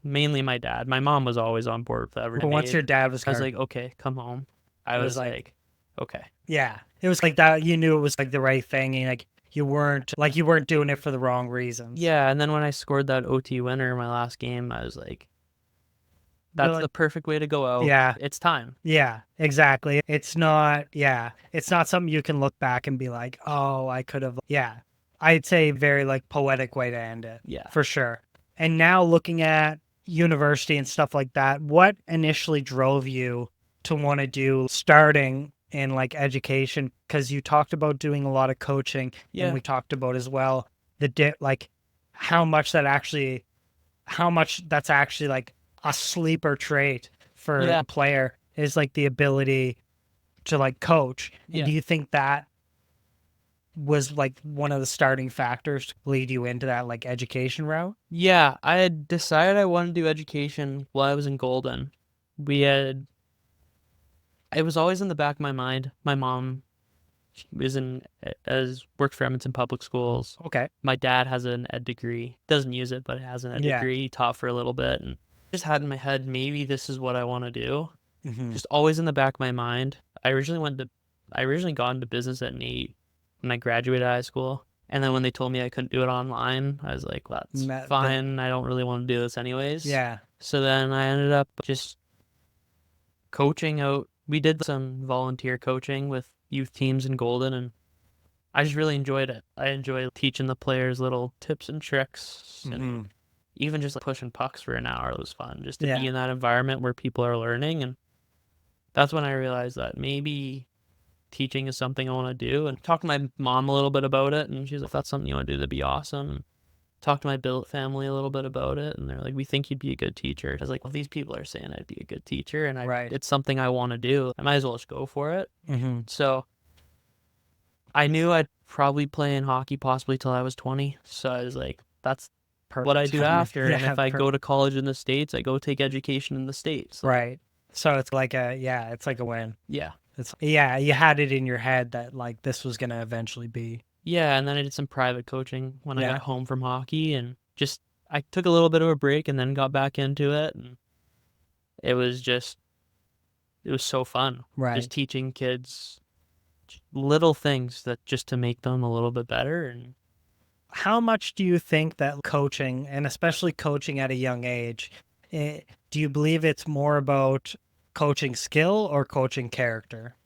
mainly my dad, my mom was always on board with everything. But once your dad was, I was like, okay, come home. I was like, okay. Yeah, it was like that. You knew it was like the right thing, and like you weren't doing it for the wrong reasons. Yeah, and then when I scored that OT winner in my last game, I was like, that's the perfect way to go out. Yeah. It's time. Yeah, exactly. It's not something you can look back and be like, oh, I could have. Yeah. I'd say very like poetic way to end it. Yeah. For sure. And now looking at university and stuff like that, what initially drove you to want to do starting in like education? Because you talked about doing a lot of coaching, and we talked about as well like how much that actually how much that's actually like a sleeper trait for a player is like the ability to like coach. And do you think that was like one of the starting factors to lead you into that like education route? Yeah, I had decided I wanted to do education while I was in Golden. It was always in the back of my mind. My mom worked for Edmonton Public Schools. Okay. My dad has an ed degree. Doesn't use it, but has an ed degree. He taught for a little bit, and just had in my head, maybe this is what I want to do. Just always in the back of my mind. I originally got into business at NAIT when I graduated high school. And then when they told me I couldn't do it online, I was like, well, that's fine. I don't really want to do this anyways. Yeah. So then I ended up just coaching out. We did some volunteer coaching with youth teams in Golden, and I just really enjoyed it. I enjoy teaching the players little tips and tricks, and even just like pushing pucks for an hour. It was fun just to be in that environment where people are learning. And that's when I realized that maybe teaching is something I want to do. And talked to my mom a little bit about it, and she's like, if that's something you want to do, that'd be awesome. And talked to my billet family a little bit about it, and they're like, we think you'd be a good teacher. I was like, well, these people are saying I'd be a good teacher, and it's something I want to do. I might as well just go for it. So I knew I'd probably play in hockey possibly till I was 20. So I was like, that's what I do after. And if I go to college in the States, I go take education in the States. Right. So it's like it's like a win. Yeah. You had it in your head that like this was going to eventually be. Yeah, and then I did some private coaching when I got home from hockey, and just I took a little bit of a break and then got back into it, and it was so fun. Right. Just teaching kids little things that just to make them a little bit better. And how much do you think that coaching, and especially coaching at a young age, do you believe it's more about coaching skill or coaching character?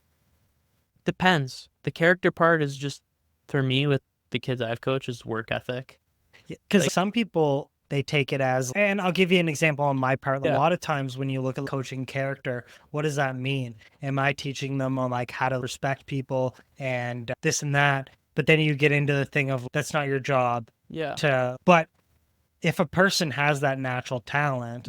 Depends. The character part is just, for me, with the kids I've coached, is work ethic. Because some people, they take it as, and I'll give you an example on my part. A lot of times when you look at coaching character, what does that mean? Am I teaching them on like how to respect people and this and that? But then you get into the thing of that's not your job. But if a person has that natural talent,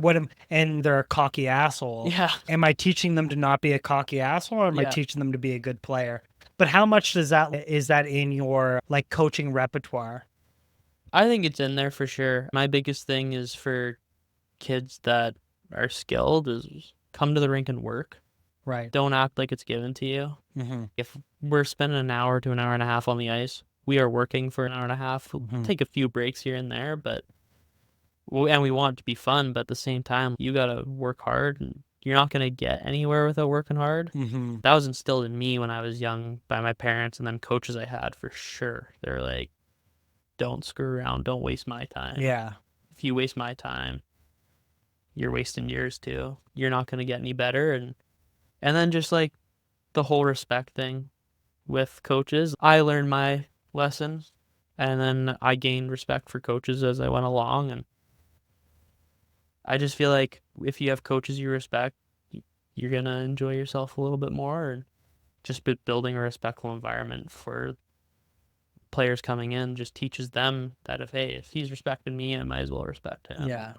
and they're a cocky asshole, am I teaching them to not be a cocky asshole, or am I teaching them to be a good player? But how much is that in your like coaching repertoire? I think it's in there for sure. My biggest thing is for kids that are skilled is come to the rink and work. Right. Don't act like it's given to you. If we're spending an hour to an hour and a half on the ice, we are working for an hour and a half. We'll take a few breaks here and there, and we want it to be fun, but at the same time, you got to work hard, and you're not going to get anywhere without working hard. That was instilled in me when I was young by my parents, and then coaches I had for sure. They're like, don't screw around. Don't waste my time. Yeah. If you waste my time, you're wasting yours too. You're not going to get any better. And then just like the whole respect thing with coaches, I learned my lesson, and then I gained respect for coaches as I went along. And I just feel like if you have coaches you respect, you're going to enjoy yourself a little bit more, and just building a respectful environment for players coming in just teaches them that if he's respecting me, I might as well respect him. Yeah.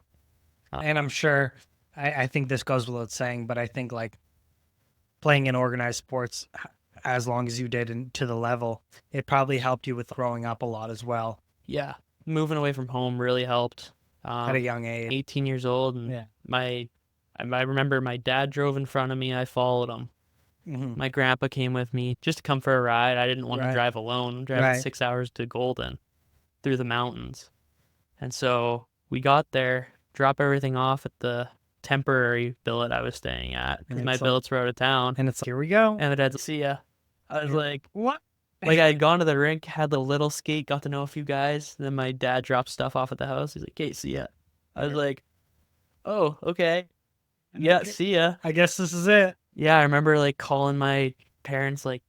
And I'm sure, I think this goes without saying, but I think like playing in organized sports as long as you did to the level, it probably helped you with growing up a lot as well. Yeah. Moving away from home really helped. At a young age. 18 years old. And I remember my dad drove in front of me. I followed him. My grandpa came with me just to come for a ride. I didn't want to drive alone. Driving 6 hours to Golden through the mountains. And so we got there, dropped everything off at the temporary billet I was staying at, because my billets were out of town. And it's like, here we go. And the dad's like, see ya. I was like, what? Like, I had gone to the rink, had the little skate, got to know a few guys. Then my dad dropped stuff off at the house. He's like, hey, see ya. I was like, oh, okay. Yeah, see ya. I guess this is it. Yeah, I remember like calling my parents like,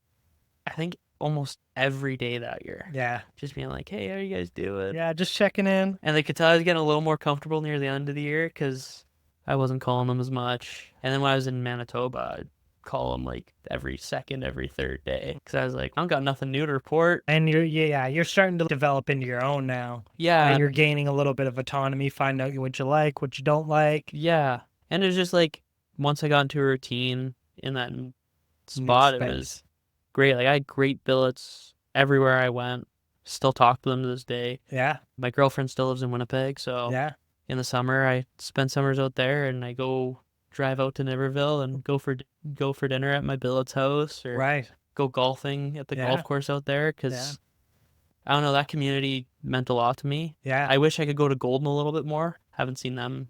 I think almost every day that year. Yeah. Just being like, hey, how you guys doing? Yeah, just checking in. And they could tell I was getting a little more comfortable near the end of the year because I wasn't calling them as much. And then when I was in Manitoba, I'd call them like every second, every third day. Because I was like, I don't got nothing new to report. And you're starting to develop into your own now. Yeah. You're gaining a little bit of autonomy, find out what you like, what you don't like. Yeah. And it was just like, once I got into a routine in that spot, it was great. Like I had great billets everywhere I went. Still talk to them to this day. Yeah. My girlfriend still lives in Winnipeg, so Yeah. in the summer I spend summers out there, and I go drive out to Niverville and go for dinner at my billet's house, or Right. go golfing at the golf course out there, because I don't know, that community meant a lot to me. Yeah. I wish I could go to Golden a little bit more. Haven't seen them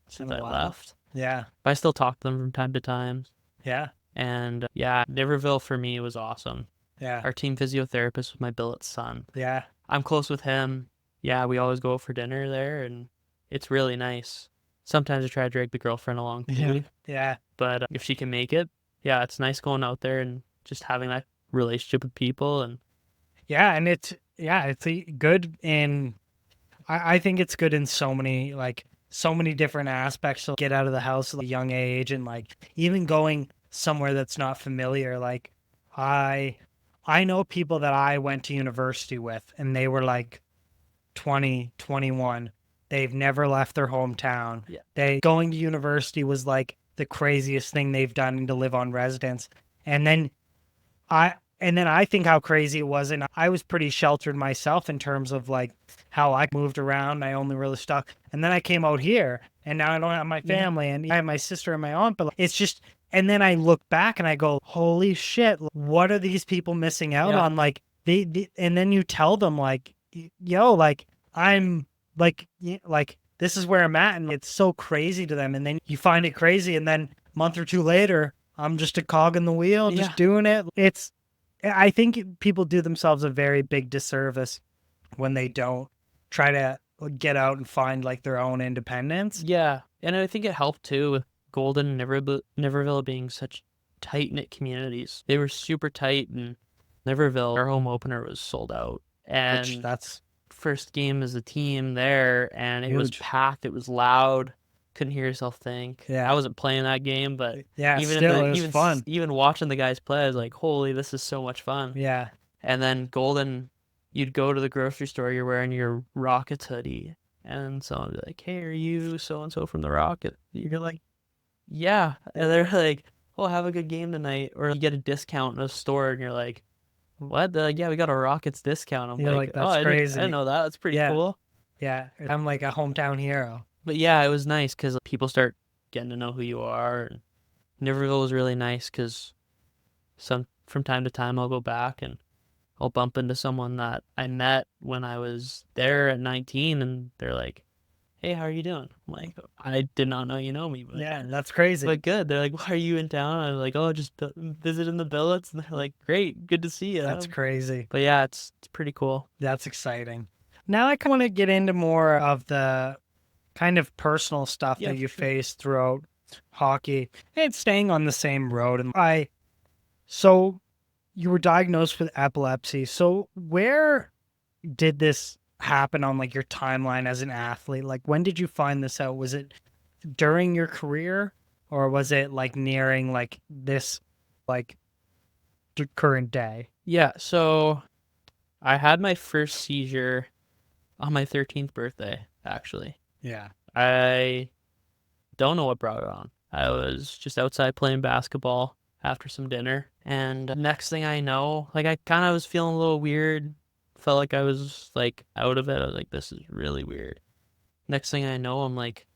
since I left. Yeah. But I still talk to them from time to time. Yeah. And yeah, Niverville for me was awesome. Yeah. Our team physiotherapist was my billet's son. Yeah. I'm close with him. Yeah, we always go out for dinner there, and it's really nice. Sometimes I try to drag the girlfriend along too. Yeah. But if she can make it, yeah, it's nice going out there and just having that relationship with people. And yeah, and it's good in, I think it's good in so many different aspects to get out of the house at a young age, and like even going somewhere that's not familiar. Like I know people that I went to university with, and they were like 20, 21. They've never left their hometown. Yeah. Going to university was like the craziest thing they've done, to live on residence. And then I think how crazy it was, and I was pretty sheltered myself in terms of like how I moved around. I only really stuck. And then I came out here, and now I don't have my family, and I have my sister and my aunt, but it's just, and then I look back and I go, holy shit, what are these people missing out on? Like and then you tell them like, yo, like I'm like this is where I'm at, and it's so crazy to them. And then you find it crazy, and then a month or two later, I'm just a cog in the wheel, just doing it. I think people do themselves a very big disservice when they don't try to get out and find like their own independence. Yeah, and I think it helped too with Golden and Niverville being such tight-knit communities. They were super tight, and Niverville, our home opener, was sold out. And that's first game as a team there, and it was packed. It was loud. Couldn't hear yourself think. Yeah. I wasn't playing that game, but it was fun. Even watching the guys play, I was like, holy, this is so much fun. Yeah. And then Golden, you'd go to the grocery store, you're wearing your Rockets hoodie, and someone would be like, hey, are you so-and-so from the Rocket? You're like, yeah. And they're like, oh, have a good game tonight. Or you get a discount in a store, and you're like, what? They're like, yeah, we got a Rockets discount. I'm like, that's crazy. I didn't know that. That's pretty cool. Yeah. I'm like a hometown hero. But yeah, it was nice because people start getting to know who you are. And Niverville was really nice because from time to time I'll go back and I'll bump into someone that I met when I was there at 19, and they're like, hey, how are you doing? I'm like, I did not know you know me. But, yeah, that's crazy. But good. They're like, why are you in town? I'm like, oh, just visiting the billets. And they're like, great, good to see you. That's crazy. But yeah, it's pretty cool. That's exciting. Now I want to get into more of the kind of personal stuff that you faced throughout hockey and staying on the same road. And so you were diagnosed with epilepsy. So where did this happen on like your timeline as an athlete? Like when did you find this out? Was it during your career, or was it like nearing like this like current day? Yeah, so I had my first seizure on my 13th birthday, actually. Yeah. I don't know what brought it on. I was just outside playing basketball after some dinner, and next thing I know, like I kind of was feeling a little weird. Felt like I was like out of it. I was like, this is really weird. Next thing I know, I'm like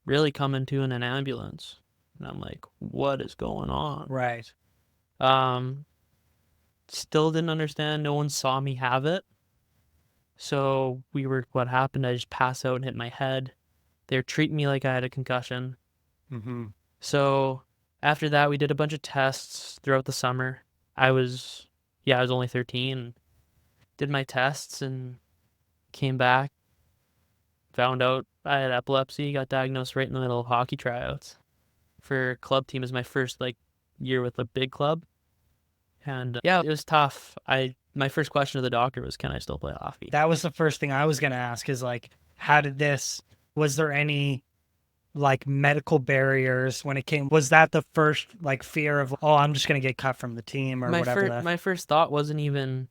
really coming to in an ambulance, and I'm like, what is going on? Right. Still didn't understand. No one saw me have it. So what happened, I just passed out and hit my head. They were treating me like I had a concussion. Mm-hmm. So after that, we did a bunch of tests throughout the summer. I was only 13. Did my tests and came back. Found out I had epilepsy. Got diagnosed right in the middle of hockey tryouts. For club team is my first year with a big club. And it was tough. My first question to the doctor was, can I still play hockey? That was the first thing I was going to ask is like, was there any like medical barriers when it came? Was that the first like fear of, oh, I'm just going to get cut from the team or whatever that? My first thought wasn't even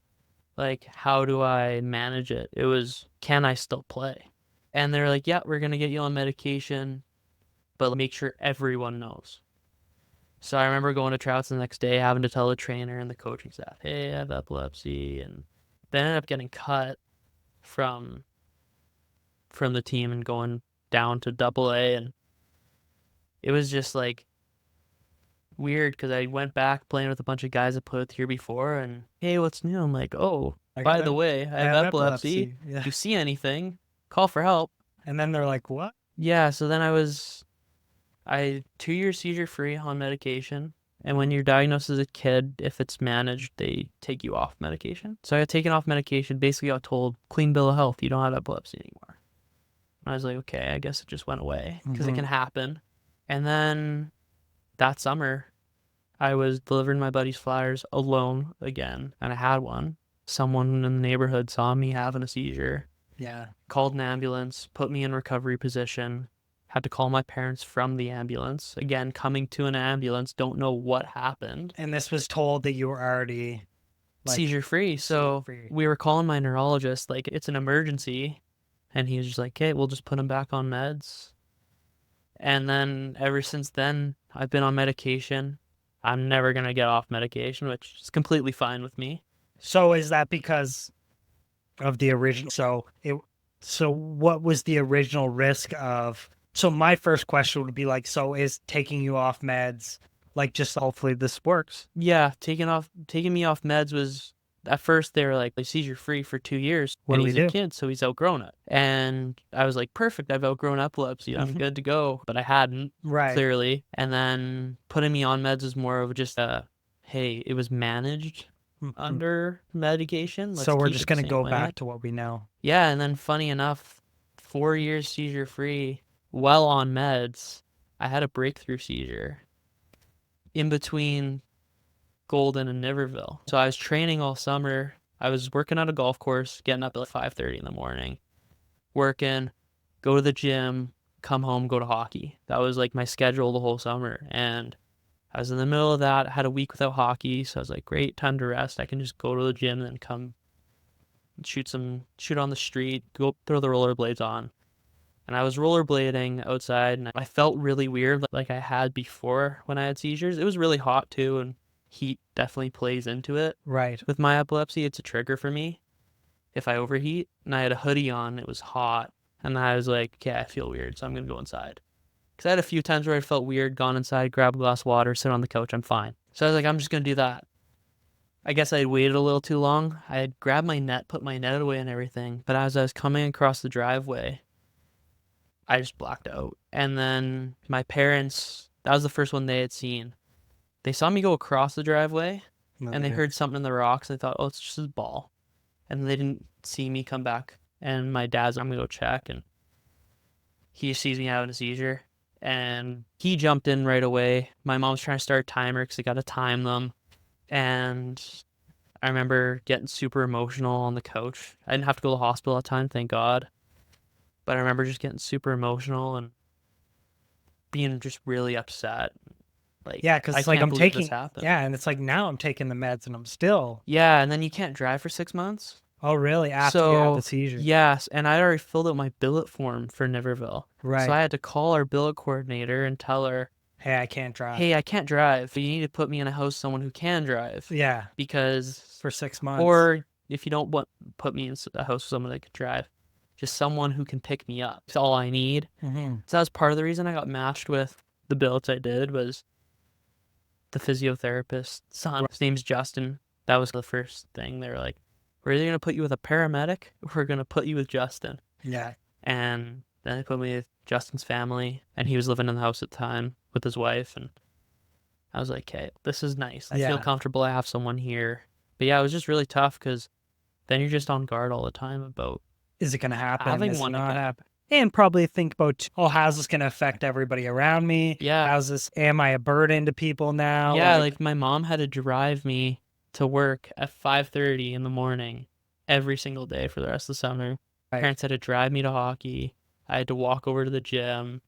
like, how do I manage it? It was, can I still play? And they're like, yeah, we're gonna get you on medication, but make sure everyone knows. So I remember going to tryouts the next day, having to tell the trainer and the coaching staff, hey, I have epilepsy, and they ended up getting cut from the team and going down to AA, and it was just like weird because I went back playing with a bunch of guys that played here before, and hey, what's new? I'm like, oh, by the way, I have epilepsy. Yeah. If you see anything, call for help. And then they're like, what? Yeah, so then I 2 years seizure free on medication. And when you're diagnosed as a kid, if it's managed, they take you off medication. So I got taken off medication, basically got told, clean bill of health, you don't have epilepsy anymore. And I was like, okay, I guess it just went away because it can happen. And then that summer, I was delivering my buddy's flyers alone again, and I had one. Someone in the neighborhood saw me having a seizure. Yeah. Called an ambulance, put me in recovery position, had to call my parents from the ambulance. Again, coming to an ambulance, don't know what happened. And this was told that you were already like, seizure free. So we were calling my neurologist, like, it's an emergency. And he was just like, okay, we'll just put him back on meds. And then ever since then, I've been on medication. I'm never going to get off medication, which is completely fine with me. So is that because of the original? So what was the original risk of? So my first question would be like, so is taking you off meds like just hopefully this works? Yeah, taking me off meds was, at first they were like seizure free for 2 years. What do and we he's a do? kid, so he's outgrown it. And I was like, perfect, I've outgrown epilepsy. I'm good to go. But I hadn't, Right. clearly. And then putting me on meds was more of just hey, it was managed under medication. So we're just going to go back to what we know. Yeah, and then funny enough, 4 years seizure free, well on meds, I had a breakthrough seizure in between Golden and Niverville. So I was training all summer. I was working at a golf course, getting up at like 5:30 in the morning, working, go to the gym, come home, go to hockey. That was like my schedule the whole summer. And I was in the middle of that. I had a week without hockey, so I was like, great, time to rest. I can just go to the gym and then come shoot on the street, go throw the rollerblades on. And I was rollerblading outside, and I felt really weird like I had before when I had seizures. It was really hot too, and heat definitely plays into it. Right. With my epilepsy, it's a trigger for me if I overheat. And I had a hoodie on, it was hot, and I was like, okay, I feel weird, so I'm going to go inside. Because I had a few times where I felt weird, gone inside, grab a glass of water, sit on the couch, I'm fine. So I was like, I'm just going to do that. I guess I had waited a little too long. I had grabbed my net, put my net away and everything, but as I was coming across the driveway, I just blacked out. And then my parents, that was the first one they had seen. They saw me go across the driveway, and they heard something in the rocks. They thought, oh, it's just a ball. And they didn't see me come back. And my dad's, I'm going to go check. And he sees me having a seizure. And he jumped in right away. My mom's trying to start a timer because they got to time them. And I remember getting super emotional on the couch. I didn't have to go to the hospital at the time, thank God. But I remember just getting super emotional and being just really upset. Like, yeah, because I it's like can't I'm believe taking, this happened. yeah, and it's like now I'm taking the meds and I'm still. Yeah, and then you can't drive for 6 months. Oh, really? After you have the seizure? Yes, and I'd already filled out my billet form for Niverville. Right. So I had to call our billet coordinator and tell her, hey, I can't drive. hey, I can't drive. You need to put me in a house with someone who can drive. Yeah. Because for 6 months. Or if you don't put me in a house with someone that can drive, just someone who can pick me up. It's all I need. Mm-hmm. So that was part of the reason I got matched with the billets I did, was the physiotherapist's son. His name's Justin. That was the first thing. They were like, we're either going to put you with a paramedic or we're going to put you with Justin. Yeah. And then they put me with Justin's family, and he was living in the house at the time with his wife. And I was like, okay, this is nice. I feel comfortable. I have someone here. But yeah, it was just really tough because then you're just on guard all the time about, is it going to happen? Having is one it not happen? And probably think about, oh, how's this going to affect everybody around me? Yeah. Am I a burden to people now? Yeah, like my mom had to drive me to work at 5:30 in the morning every single day for the rest of the summer. Right. Parents had to drive me to hockey. I had to walk over to the gym.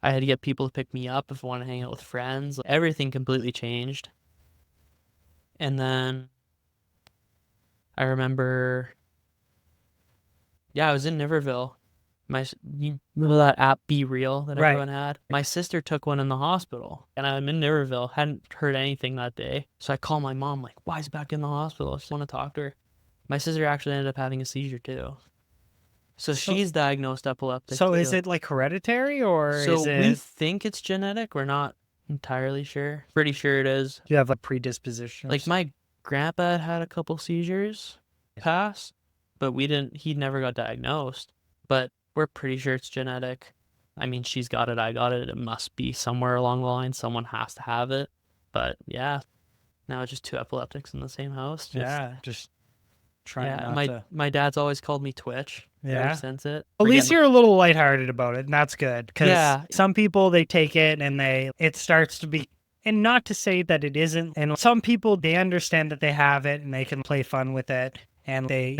I had to get people to pick me up if I wanted to hang out with friends. Everything completely changed. And then I remember, I was in Niverville. You remember that app Be Real that Right. everyone had? My sister took one in the hospital, and I'm in Niverville. Hadn't heard anything that day, so I call my mom like, "Why is he back in the hospital?" I just want to talk to her. My sister actually ended up having a seizure too, so she's diagnosed epileptic. So too. is it like hereditary, or So is we it, think it's genetic. We're not entirely sure. Pretty sure it is. do you have like predisposition? Like my grandpa had a couple seizures pass, but he never got diagnosed. But we're pretty sure it's genetic. I mean, she's got it, I got it. It must be somewhere along the line. Someone has to have it. But yeah, now it's just two epileptics in the same house. Just trying not my to. my dad's always called me Twitch Yeah. ever since it. At least you're a little lighthearted about it, and that's good. Because Yeah. some people, they take it and it starts to be, and not to say that it isn't. And some people, they understand that they have it and they can play fun with it, and they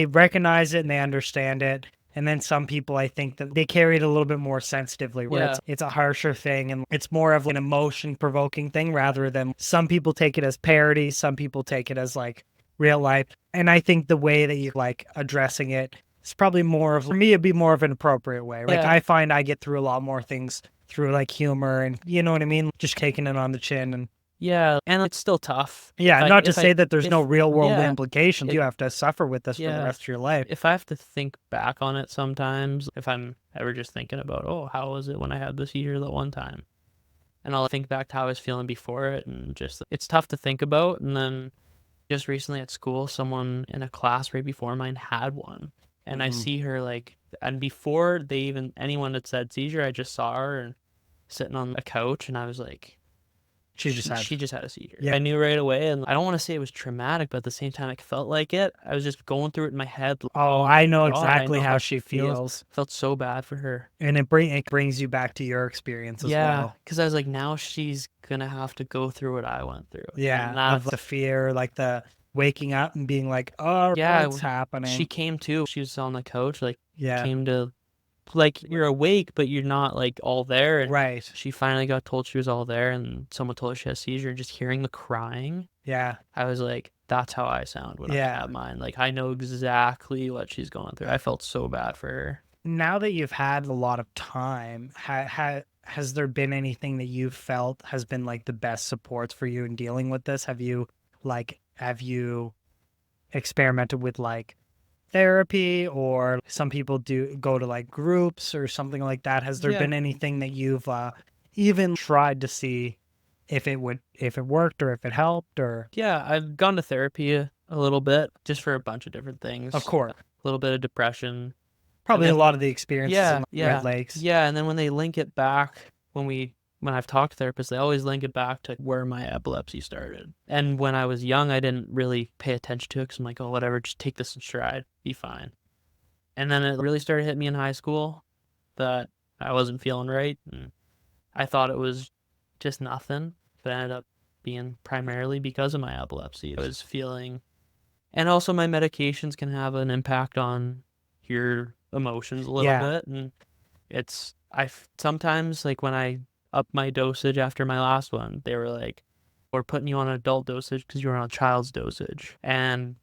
recognize it and they understand it. And then some people, I think that they carry it a little bit more sensitively, where it's a harsher thing and it's more of an emotion provoking thing, rather than some people take it as parody. Some people take it as like real life. And I think the way that you like addressing it is probably more of, for me, it'd be more of an appropriate way. Like I find I get through a lot more things through like humor and, you know what I mean? Just taking it on the chin. And yeah, and it's still tough. yeah, not to say that there's no real world implications. You have to suffer with this for the rest of your life. If I have to think back on it sometimes, if I'm ever just thinking about, oh, how was it when I had the seizure that one time? And I'll think back to how I was feeling before it, and just, it's tough to think about. And then just recently at school, someone in a class right before mine had one. And I see her like, and before anyone had said seizure, I just saw her and sitting on a couch, and I was like, she just had a seizure. Yeah. I knew right away, and I don't want to say it was traumatic, but at the same time, it felt like it. I was just going through it in my head. Oh, I know exactly how she feels. Felt so bad for her. And it brings you back to your experience as well. Yeah, because I was like, now she's going to have to go through what I went through. Yeah, of the fear, like the waking up and being like, oh, yeah, what's happening? She came to. She was on the couch, like, came to, like, you're awake, but you're not, like, all there. And right. She finally got told she was all there, and someone told her she had a seizure, and just hearing the crying. Yeah. I was like, that's how I sound when I have mine. Like, I know exactly what she's going through. I felt so bad for her. Now that you've had a lot of time, has there been anything that you've felt has been, like, the best supports for you in dealing with this? Have you experimented with, like, therapy, or some people do go to like groups or something like that? Has there been anything that you've even tried to see if it worked or if it helped? Or I've gone to therapy a little bit, just for a bunch of different things. Of course. A little bit of depression, probably a lot of the experiences in Red Lakes. And then when they link it back, when I've talked to therapists, they always link it back to where my epilepsy started. And when I was young, I didn't really pay attention to it, because I'm like, oh, whatever, just take this in stride, be fine. And then it really started hitting me in high school that I wasn't feeling right. And I thought it was just nothing, but it ended up being primarily because of my epilepsy. I was feeling, and also my medications can have an impact on your emotions a little bit. And sometimes, like, when I up my dosage after my last one, they were like, we're putting you on an adult dosage because you were on a child's dosage. And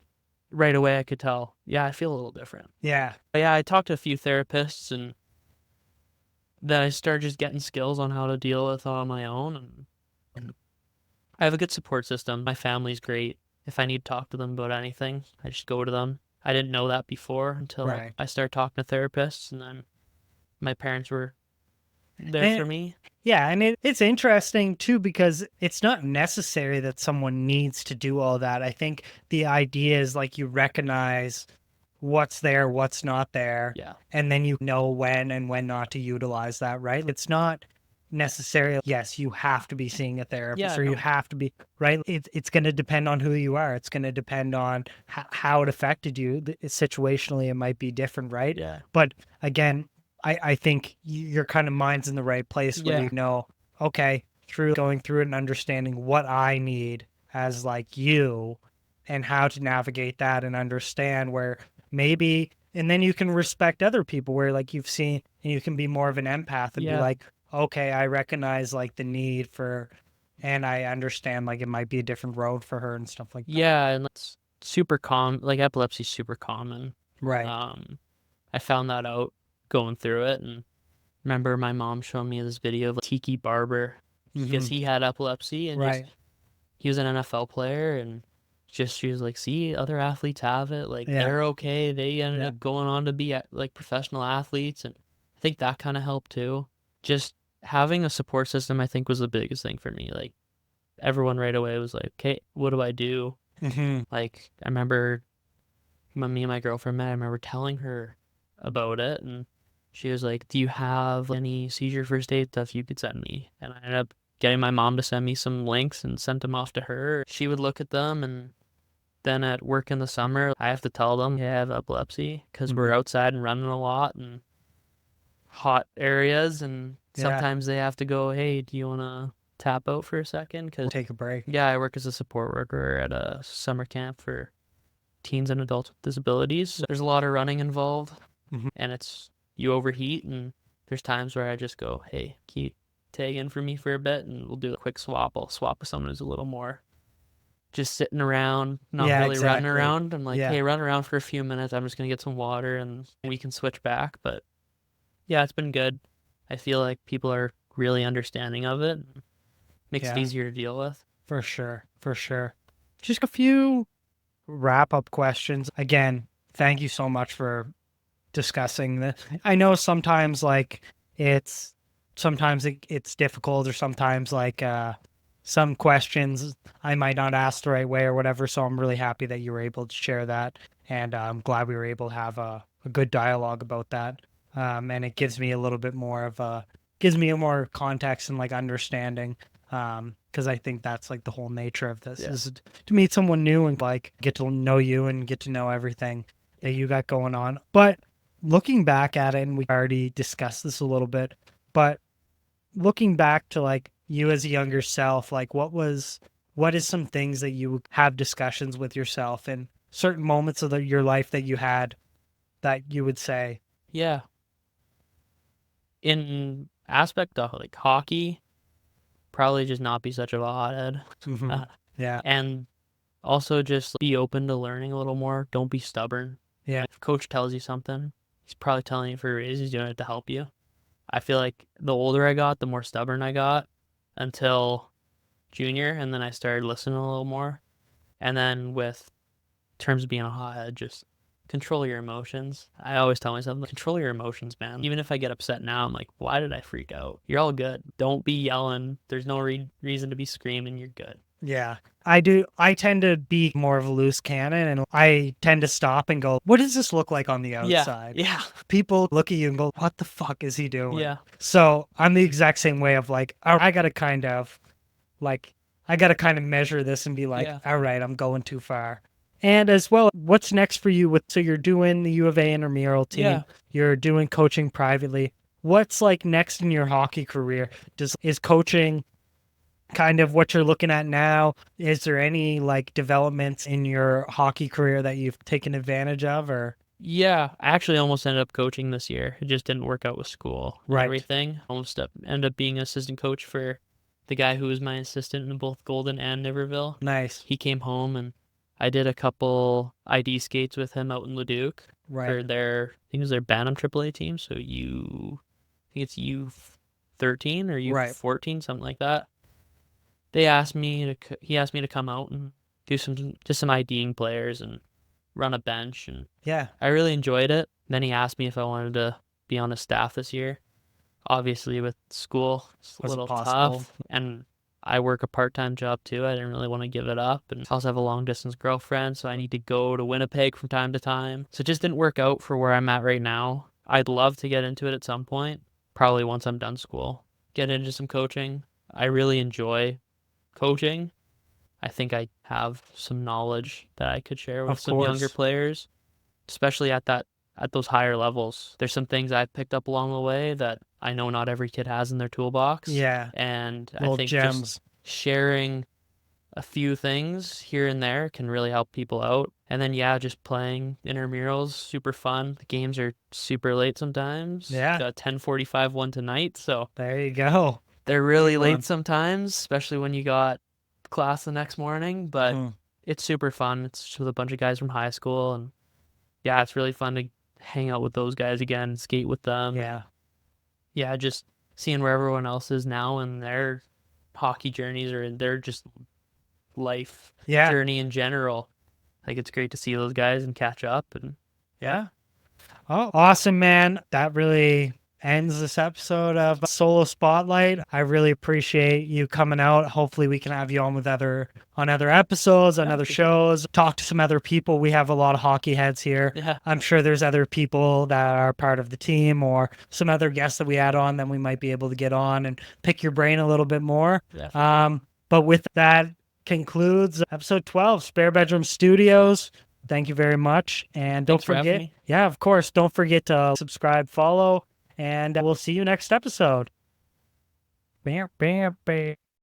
right away I could tell, I feel a little different. I talked to a few therapists, and then I started just getting skills on how to deal with it on my own. And I have a good support system. My family's great. If I need to talk to them about anything, I just go to them. I didn't know that before until I started talking to therapists, and then my parents were there for me. Yeah, and it's interesting too, because it's not necessary that someone needs to do all that. I think the idea is, like, you recognize what's there, what's not there, and then you know when and when not to utilize that, right? It's not necessarily, yes, you have to be seeing a therapist, or you have to be, right? It's going to depend on who you are. It's going to depend on how it affected you. Situationally, it might be different, right? But again, I think your kind of mind's in the right place where you know, okay, through going through it and understanding what I need as, like, you, and how to navigate that, and understand where maybe And then you can respect other people where like you've seen, and you can be more of an empath and be Yeah. like, okay, I recognize like the need for, and I understand like it might be a different road for her and stuff like that. Yeah, and it's super common. Like epilepsy's super common. Right. I found that out going through it, and remember my mom showing me this video of Tiki Barber because Mhm. he had epilepsy and just Right. he was an NFL player and just she was like, see, other athletes have it, like Yeah. they're okay. They ended Yeah. up going on to be like professional athletes, and I think that kind of helped too. Just having a support system, I think, was the biggest thing for me. Like everyone right away was like, okay, what do I do? Mhm. Like I remember when me and my girlfriend met, I remember telling her about it, and she was like, do you have any seizure first aid stuff you could send me? And I ended up getting my mom to send me some links and sent them off to her. She would look at them, and then at work in the summer, I have to tell them, hey, I have epilepsy because we're Mhm. outside and running a lot in hot areas, and Yeah. sometimes they have to go, hey, do you want to tap out for a second? Because, Take a break. yeah, I work as a support worker at a summer camp for teens and adults with disabilities. So there's a lot of running involved, Mhm. and you overheat, and there's times where I just go, hey, can you tag in for me for a bit, and we'll do a quick swap. I'll swap with someone who's a little more just sitting around, not Yeah, really running exactly. around. I'm like, Yeah. hey, run around for a few minutes. I'm just gonna get some water, and we can switch back. But yeah, it's been good. I feel like people are really understanding of it. Makes it Yeah. easier to deal with. For sure. For sure. Just a few wrap up questions. Again, thank you so much for discussing this. I know sometimes like it's it's difficult, or sometimes like some questions I might not ask the right way or whatever. So I'm really happy that you were able to share that, and I'm glad we were able to have a good dialogue about that. And it gives me a little bit more of a gives me a more context and like understanding. Because I think that's like the whole nature of this Yeah. is to meet someone new and like get to know you and get to know everything that you got going on. But looking back at it, and we already discussed this a little bit, but looking back to like you as a younger self, like what is some things that you have discussions with yourself in certain moments of your life that you had that you would say, Yeah. In aspect of like hockey, probably just not be such of a hothead. mhm, yeah, And also just be open to learning a little more. Don't be stubborn. yeah, If coach tells you something, he's probably telling you for a reason. He's doing it to help you. I feel like the older I got, the more stubborn I got until junior, and then I started listening a little more. And then with terms of being a hothead, just control your emotions. I always tell myself, control your emotions, man. Even if I get upset now, I'm like, why did I freak out? You're all good. Don't be yelling. There's no reason to be screaming. You're good. yeah. I do. I tend to be more of a loose cannon, and I tend to stop and go, what does this look like on the Yeah. outside? Yeah. People look at you and go, what the fuck is he doing? Yeah. So I'm the exact same way of like, I got to kind of like, I got to kind of measure this and be like, Yeah. all right, I'm going too far. And as well, what's next for you with, so you're doing the U of A intramural team, Yeah. you're doing coaching privately. What's like next in your hockey career? Is coaching kind of what you're looking at now? Is there any like developments in your hockey career that you've taken advantage of, or? Yeah, I actually almost ended up coaching this year. It just didn't work out with school and Right. everything. Ended up being an assistant coach for the guy who was my assistant in both Golden and Niverville. Nice. He came home, and I did a couple ID skates with him out in Leduc Right. for I think it was their Bantam AAA team. So I think it's U13 or Right. U14, something like that. He asked me to come out and do some IDing players and run a bench, and Yeah. I really enjoyed it. Then he asked me if I wanted to be on his staff this year. Obviously, with school, it's a Was it little possible? tough. And I work a part-time job too. I didn't really want to give it up. And I also have a long-distance girlfriend, so I need to go to Winnipeg from time to time. So it just didn't work out for where I'm at right now. I'd love to get into it at some point, probably once I'm done school. Get into some coaching. I really enjoy coaching. I think I have some knowledge that I could share with Of some younger course. players, especially at those higher levels. There's some things I've picked up along the way that I know not every kid has in their toolbox. Yeah. And I Little think just gems. sharing a few things here and there can really help people out. And then, yeah, just playing intramurals, super fun. The games are super late sometimes. Yeah. Got a 10:45 one tonight, so There you go. they're really Big one. late sometimes, especially when you got class the next morning. But it's super fun. It's just with a bunch of guys from high school, and yeah, it's really fun to hang out with those guys again, skate with them. Yeah. Yeah, just seeing where everyone else is now and their hockey journeys or in their just life Yeah. journey in general. Like, it's great to see those guys and catch up. And Yeah. Oh, awesome, man. That really ends this episode of Solo Spotlight. I really appreciate you coming out. Hopefully we can have you on with other episodes, on other shows, talk to some other people. We have a lot of hockey heads here. yeah, I'm sure there's other people that are part of the team or some other guests that we add on that we might be able to get on and pick your brain a little bit more. But with that concludes episode 12, Spare Bedroom Studios. Thank you very much. And don't Thanks for having forget, me. yeah, of course, don't forget to subscribe, follow, and we'll see you next episode. Bam, bam, bam.